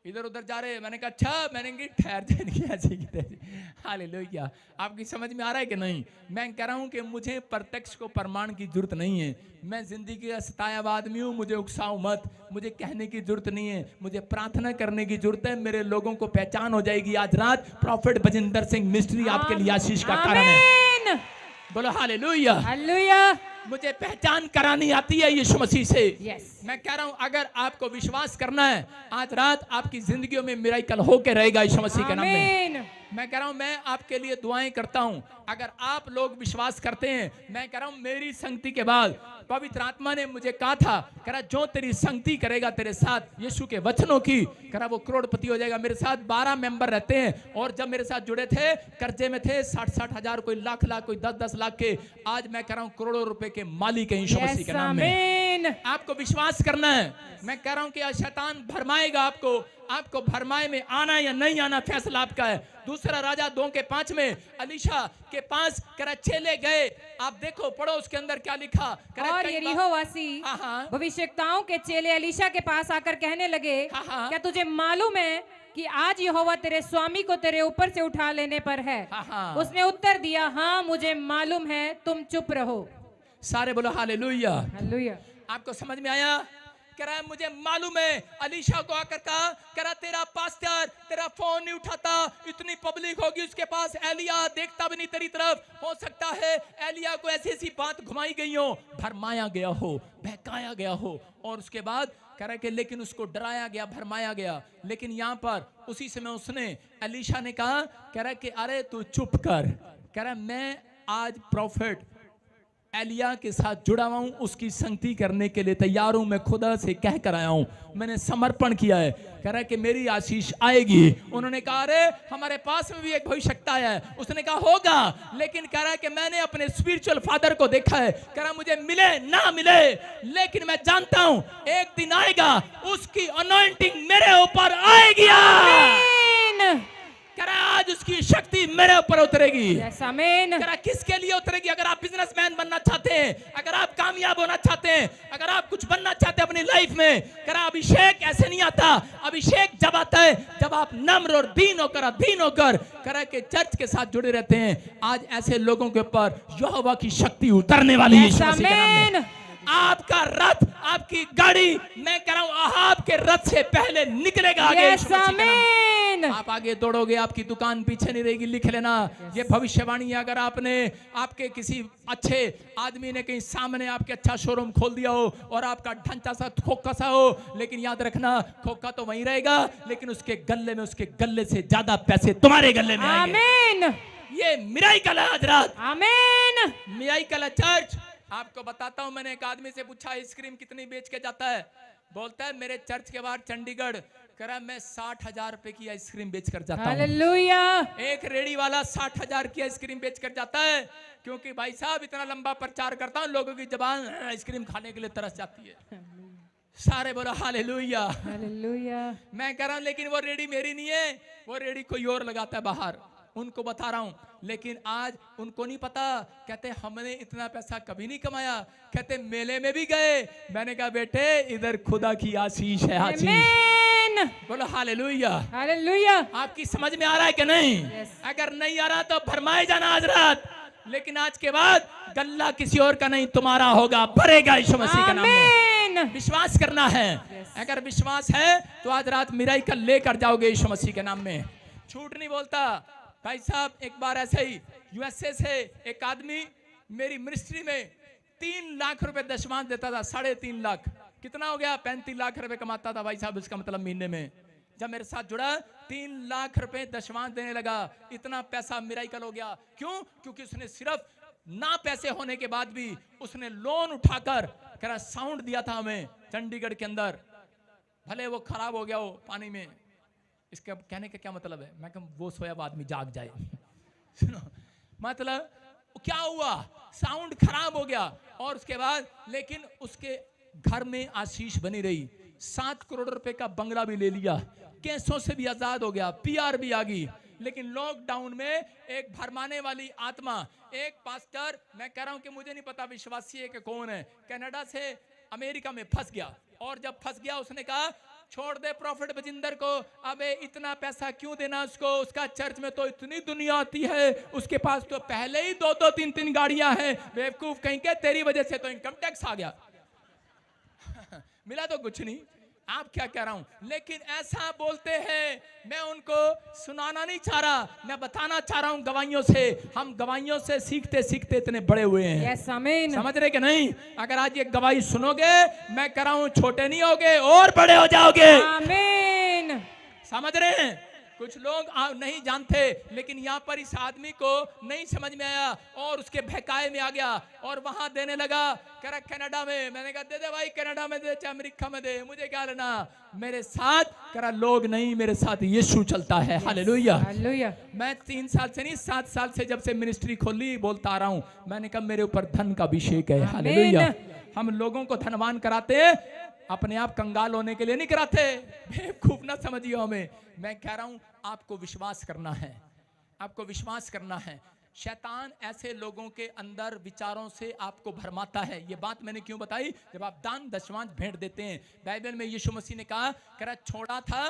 इधर उधर जा रहे हैं। मैंने कहा अच्छा, मैंने ठहर जाए। हालेलुया। आपकी समझ में आ रहा है कि नहीं? मैं कह रहा हूं कि मुझे प्रत्यक्ष को प्रमाण की जरूरत नहीं है, मैं जिंदगी का सताया हुआ आदमी हूं, मुझे उकसाओ मत। मुझे कहने की जरूरत नहीं है, मुझे प्रार्थना करने की जरूरत है। मेरे लोगों को पहचान हो जाएगी। आज रात प्रॉफिट बजिंदर सिंह मिस्ट्री आपके लिए आशीष का कारण है। बोलो हालेलुया। हालेलुया। मुझे पहचान करानी आती है यीशु मसीह से। मैं कह रहा हूं अगर आपको विश्वास करना है आज रात आपकी जिंदगियों में मिरेकल होके रहेगा यीशु मसीह के नाम में। मैं कह रहा हूं मैं आपके लिए दुआएं करता हूं, अगर आप लोग विश्वास करते हैं। मैं कह रहा हूं मेरी संगति के बाद पवित्र आत्मा ने मुझे कहा था, कह रहा जो तेरी संगति करेगा तेरे साथ यीशु के वचनों की, कह रहा वो करोड़पति हो जाएगा। मेरे साथ 12 मेंबर रहते हैं और जब मेरे साथ जुड़े थे कर्जे में थे 60-60 हजार, कोई लाख लाख, कोई 10-10 लाख के। आज मैं कह रहा हूं करोड़ों रुपए के मालिक है यीशु मसीह के नाम में। आपको विश्वास करना है। मैं कह रहा हूं कि शैतान भरमाएगा आपको भरमाए में आना या नहीं आना फैसला आपका है। दूसरा राजा 2:5 में अलीशा के पास करा चेले गए। आप देखो पढ़ो उसके अंदर क्या लिखा। और यरीहोवासी भविष्यवक्ताओं के चेले अलीशा के पास आकर कहने लगे, क्या तुझे मालूम है कि आज यहोवा तेरे स्वामी को तेरे ऊपर से उठा लेने पर है? उसने उत्तर दिया, हाँ मुझे मालूम है, तुम चुप रहो। सारे बोलो हालेलुया। हालेलुया। आपको समझ में आया? कह रहा है मुझे मालूम है। अलीशा को आकर कहा, कह रहा तेरा पास्टर तेरा फोन नहीं उठाता, इतनी पब्लिक होगी उसके पास, एलिया देखता भी नहीं तेरी तरफ, हो सकता है एलिया को ऐसी ऐसी बात घुमाई गई हो, भरमाया गया हो, बहकाया गया हो। और उसके बाद कह रहा है कि लेकिन उसको डराया गया, भरमाया गया। लेकिन यहाँ पर उसी समय उसने, एलीशा ने कहा, कह रहा है कि अरे तू चुप कर, कह रहा है मैं आज प्रॉफिट एलिया के साथ जुड़ा हुआ हूं, उसकी संगति करने के लिए तैयार हूं, मैं खुदा से कह कर आया हूं, मैंने समर्पण किया है। कह रहा है कि मेरी आशीष आएगी। उन्होंने कहा अरे हमारे पास में भी एक भविष्यवक्ता है, उसने कहा होगा, लेकिन कह रहा है कि मैंने अपने स्पिरिचुअल फादर को देखा है, कह रहा मुझे मिले ना मिले, लेकिन मैं जानता हूं एक दिन आएगा उसकी अनॉइंटिंग मेरे ऊपर आएगी। कह रहा आज उसकी शक्ति मेरे ऊपर उतरेगी। Yes, amen. कह रहा किसके लिए उतरेगी? अगर आप बिजनेसमैन बनना चाहते हैं, अगर आप कामयाब होना चाहते हैं, अगर आप कुछ बनना चाहते हैं अपनी लाइफ में, कह रहा अभिषेक ऐसे नहीं आता। अभिषेक जब आता है जब आप नम्र और दीन होकर, अधीन होकर, कह रहा के चर्च के साथ जुड़े रहते हैं। आज ऐसे लोगों के ऊपर यहोवा की शक्ति उतरने वाली है यीशु मसीह के नाम में। आपका रथ, आपकी गाड़ी, मैं कह रहा हूं अहाब के रथ से पहले निकलेगा आगे यीशु मसीह के नाम में। आप आगे दौड़ोगे, आपकी दुकान पीछे नहीं रहेगी। लिख लेना, ये भविष्यवाणी है। अगर आपने, आपके किसी अच्छे आदमी ने कहीं सामने आपके अच्छा शोरूम खोल दिया हो और आपका ढांचा सा खोखा सा हो, लेकिन याद रखना खोखा तो वहीं रहेगा, लेकिन उसके गल्ले में, उसके गल्ले से ज्यादा पैसे तुम्हारे गल्ले में आएंगे। ये मिराइकल है हजरात, आमीन। मिराइकल है चर्च। आपको बताता हूं, मैंने एक आदमी से पूछा आइसक्रीम कितनी बेच के जाता है? बोलता है मेरे चर्च के बाहर चंडीगढ़, कह रहा मैं 60,000 रुपए की आइसक्रीम बेच कर जाता हूं। एक रेडी वाला 60,000 की आइसक्रीम बेच कर जाता है, क्योंकि भाई साहब इतना लंबा प्रचार करता हूं, लोगों की जबान आइसक्रीम खाने के लिए तरस जाती है। सारे बोलो हालेलुया, हालेलुया। मैं कह रहा हूं लेकिन वो रेडी मेरी नहीं है, वो रेडी कोई और लगाता है बाहर। उनको बता रहा हूं, लेकिन आज उनको नहीं पता। कहते हमने इतना पैसा कभी नहीं कमाया। कहते मेले में भी गए, मैंने कहा बेटे इधर खुदा की आशीष है, आशीष। बोलो हालेलुया, हालेलुया। आपकी समझ में आ रहा है कि नहीं? अगर नहीं आ रहा तो भरमाए जाना आज रात, लेकिन आज के बाद गल्ला किसी और का नहीं तुम्हारा होगा, भरेगा यीशु मसीह के नाम में। विश्वास करना है। अगर विश्वास है तो आज रात मिराइकल लेकर जाओगे यीशु मसीह के नाम में। झूठ नहीं बोलता भाई साहब। एक बार ऐसे ही यूएसए से एक आदमी मेरी मिनिस्ट्री में 3 लाख रुपए दशमांश देता था। 3.5 लाख, कितना हो गया? 35 लाख रुपए कमाता था भाई साहब, इसका मतलब महीने में। जब मेरे साथ जुड़ा 3 लाख रुपए दशमांश देने लगा। इतना पैसा मिराइकल हो गया। क्यों? क्योंकि उसने सिर्फ ना पैसे होने के बाद भी उसने लोन उठाकर कह रहा साउंड दिया था हमें चंडीगढ़ के अंदर। भले वो खराब हो गया हो पानी में, इसके कहने का क्या मतलब है? मैं कहूं वो सोया आदमी जाग जाए। सुनो मतलब क्या हुआ, साउंड खराब हो गया और उसके बाद लेकिन उसके घर में आशीष बनी रही। 7 करोड़ रुपए का बंगला भी ले लिया, केसों से भी आजाद हो गया, पीआर भी आ गई। लेकिन लॉकडाउन में एक भरमाने वाली आत्मा, एक पास्टर, मैं कह रहा हूं कि मुझे नहीं पता विश्वासी है कि कौन है, कनाडा से अमेरिका में फंस गया। और जब फंस गया उसने कहा छोड़ दे प्रॉफिट बजिंदर को, अबे इतना पैसा क्यों देना उसको, उसका चर्च में तो इतनी दुनिया आती है, उसके पास तो पहले ही 2-2 3-3 गाड़ियां हैं। बेवकूफ कहीं के, तेरी वजह से तो इनकम टैक्स आ गया। मिला तो कुछ नहीं। आप क्या कह रहा हूं, लेकिन ऐसा बोलते हैं। मैं उनको सुनाना नहीं चाह रहा, मैं बताना चाह रहा हूं गवाहियों से। हम गवाहियों से सीखते सीखते इतने बड़े हुए हैं। yes, समझ रहे कि नहीं? अगर आज ये गवाही सुनोगे, मैं कह रहा हूं छोटे नहीं होगे और बड़े हो जाओगे। आमीन। समझ रहे हैं? कुछ लोग नहीं जानते, लेकिन यहाँ पर इस आदमी को नहीं समझ में आया और उसके बहकाए में आ गया और वहां देने लगा। कह रहा कनाडा में, मैंने कहा दे दे भाई, कनाडा में दे चाहे अमेरिका में दे, मुझे क्या लेना। मेरे साथ कह रहा लोग नहीं, मेरे साथ यीशु चलता है। Hallelujah, hallelujah. मैं 3 साल से नहीं 7 साल से जब से मिनिस्ट्री खोली बोलता आ रहा हूं, मैंने कहा मेरे ऊपर धन का अभिषेक है। हालेलुया। हम लोगों को धनवान कराते, अपने आप कंगाल होने के लिए नहीं कराते। बेवकूफ ना समझिए हमें। मैं कह रहा हूं आपको विश्वास करना है, आपको विश्वास करना है। शैतान ऐसे लोगों के अंदर विचारों से आपको भरमाता है। ये बात मैंने क्यों बताई? जब आप दान दशमांश भेंट देते हैं, बाइबल में यीशु मसीह ने कहा, कह रहा छोड़ा था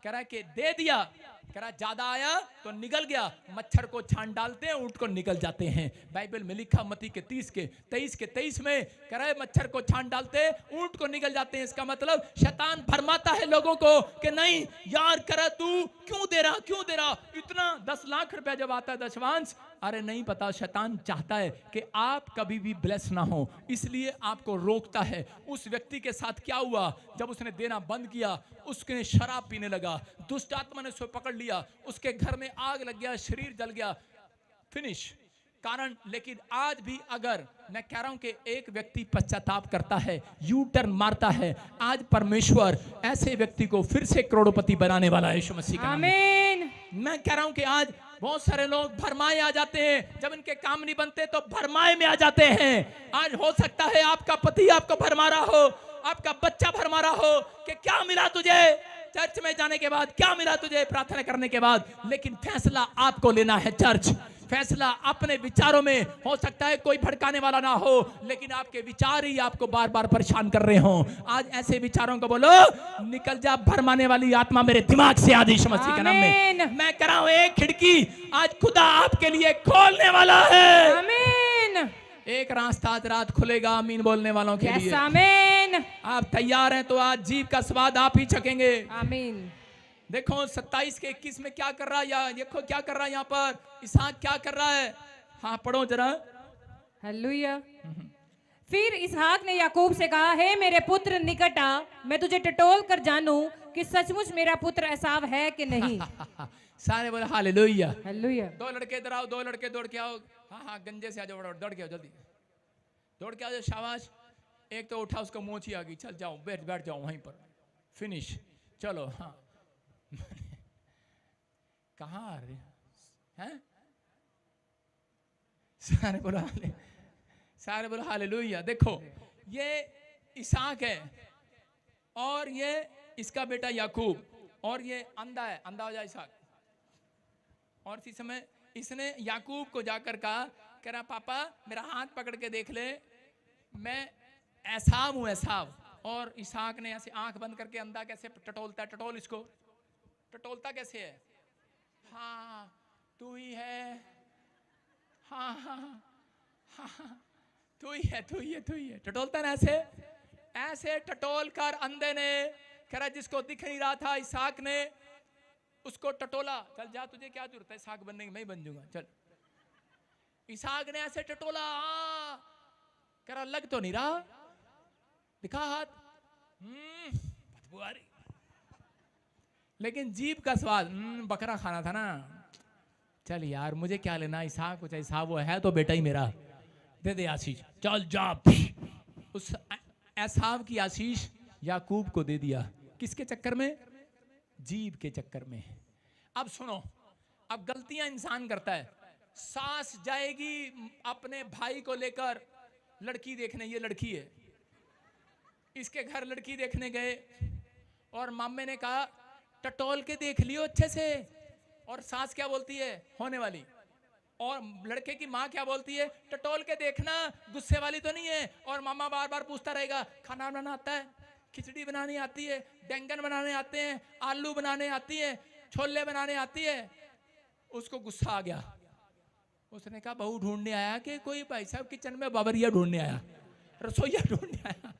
कह रहा है कि दे दिया, कह रहा ज्यादा आया तो निकल गया, मच्छर को छान डालते हैं ऊंट को निकल जाते हैं। बाइबल में लिखा मत्ती के 23 में कह रहा है मच्छर को छान डालते हैं ऊंट को निकल जाते हैं। इसका मतलब शैतान भरमाता है लोगों को कि नहीं यार करा तू क्यों दे रहा इतना 10 लाख रुपया जब आता है दशवांश। अरे नहीं पता, शैतान चाहता है कि आप कभी भी ब्लेस ना हो, इसलिए आपको रोकता है। उस व्यक्ति के साथ क्या हुआ, जब उसने देना बंद किया उसने शराब पीने लगा, दुष्ट आत्मा ने उसे पकड़ लिया, उसके घर में आग लग गया, शरीर जल गया, फिनिश कारण। लेकिन आज भी अगर मैं कह रहा हूं कि एक व्यक्ति पश्चाताप करता है, यू टर्न मारता है, आज परमेश्वर ऐसे व्यक्ति को फिर से करोड़पति बनाने वाला है यीशु मसीह का नाम में। आमीन। मैं कह रहा हूं कि आज बहुत सारे लोग भरमाए आ जाते हैं, जब इनके काम नहीं बनते तो भरमाए में आ जाते हैं। आज हो सकता है आपका पति आपको भरमा रहा हो, आपका बच्चा भरमा रहा हो कि क्या मिला तुझे चर्च में जाने के बाद, क्या मिला तुझे प्रार्थना करने के बाद। लेकिन फैसला आपको लेना है चर्च, फैसला अपने विचारों में। हो सकता है कोई भड़काने वाला ना हो, लेकिन आपके विचार ही आपको बार बार परेशान कर रहे हो। आज ऐसे विचारों को बोलो निकल जा, भरमाने वाली आत्मा मेरे दिमाग से आज यीशु मसीह के नाम में। मैं कह रहा हूं एक खिड़की आज खुदा आपके लिए खोलने वाला है। आमीन। एक रास्ता आज रात खुलेगा आमीन बोलने वालों के लिए। आमीन। आप तैयार हैं तो आज जीव का स्वाद आप ही चखेंगे। आमीन। देखो 27 के 21 में क्या कर रहा है, या देखो क्या कर रहा है यहाँ पर इसहाक, क्या कर रहा है। हाँ पढ़ो जरा। हालेलुया। फिर इसहाक ने याकूब से कहा, हे मेरे पुत्र निकट आ, मैं तुझे टटोल कर जानूं कि सचमुच मेरा पुत्र एसाव है कि नहीं। सारे बोले हालेलुया। हालेलुया। दो लड़के इधर आओ, दो लड़के दौड़ के आओ। हाँ गंजे से आ जाओ, दौड़ के आओ जल्दी, दौड़ के आ जाओ, शाबाश। एक तो उठा उसको मोची आ गई, चल जाओ बैठ जाओ वहीं पर, फिनिश। चलो हाँ कहाँ आ रहे हैं? सारे बोलो हालेलुया। देखो ये इसहाक है और ये इसका बेटा याकूब, और ये अंधा है, अंधा हो जाए इसहाक। और इसी समय इसने याकूब को जाकर कहा, कह रहा पापा मेरा हाथ पकड़ के देख ले, मैं एसाव हूं एसाव। और इसहाक ने ऐसे आंख बंद करके अंधा कैसे टटोलता है, टटोल इसको, टटोलता कैसे है। हाँ तू ही है, हाँ हाँ हाँ तू ही है, टटोलता ना ऐसे। ऐसे टटोल कर अंधे ने, कह रहा जिसको दिख नहीं रहा था इसहाक ने उसको टटोला, चल जा तुझे क्या जरूरत है इसहाक बनने की, मैं ही बन जाऊंगा चल। इसहाक ने ऐसे टटोला, कह रहा लग तो नहीं रहा, दिखा हाथ, बदबू आ रही, लेकिन जीभ का स्वाद, बकरा खाना था ना, चल यार मुझे क्या लेना, इसहाक कुछ ऐसा वो है तो बेटा ही मेरा, दे दे आशीष, चल जा। उस एसाव की आशीष याकूब को दे दिया, किसके चक्कर में, जीभ के चक्कर में। अब सुनो, अब गलतियां इंसान करता है। सास जाएगी अपने भाई को लेकर लड़की देखने, ये लड़की है, इसके घर लड़की देखने गए और मामे ने कहा टटोल के देख लियो अच्छे से। और सास क्या बोलती है, होने वाली, और लड़के की माँ क्या बोलती है, टटोल के देखना, गुस्से वाली तो नहीं है। और मामा बार बार पूछता रहेगा, खाना बनाना आता है, खिचड़ी बनानी आती है, बैंगन बनाने आते हैं, आलू बनाने आती है, छोले बनाने आती है। उसको गुस्सा आ गया, उसने कहा बहू ढूंढने आया कि कोई भाई साहब किचन में बाबरिया ढूंढने आया, रसोईया ढूंढने आया।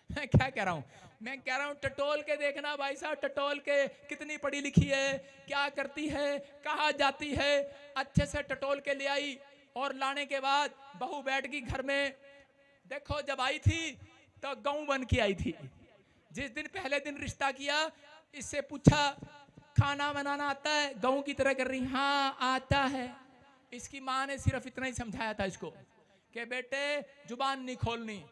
मैं क्या कह रहा हूं, मैं कह रहा हूं टटोल के देखना भाई साहब, टटोल के कितनी पढ़ी लिखी है, क्या करती है, कहाँ जाती है, अच्छे से टटोल के ले आई। और लाने के बाद बहू बैठ गई घर में। देखो जब आई थी तो गऊ बन के आई थी। जिस दिन पहले दिन रिश्ता किया, इससे पूछा खाना बनाना आता है, गऊ की तरह कर रही, हाँ आता है। इसकी माँ ने सिर्फ इतना ही समझाया था इसको कि बेटे जुबान नहीं खोलनी।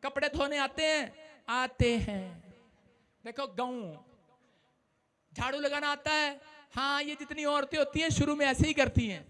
कपड़े धोने आते हैं, आते हैं। देखो गऊ, झाड़ू लगाना आता है, हाँ ये जितनी औरतें होती हैं शुरू में ऐसे ही करती हैं।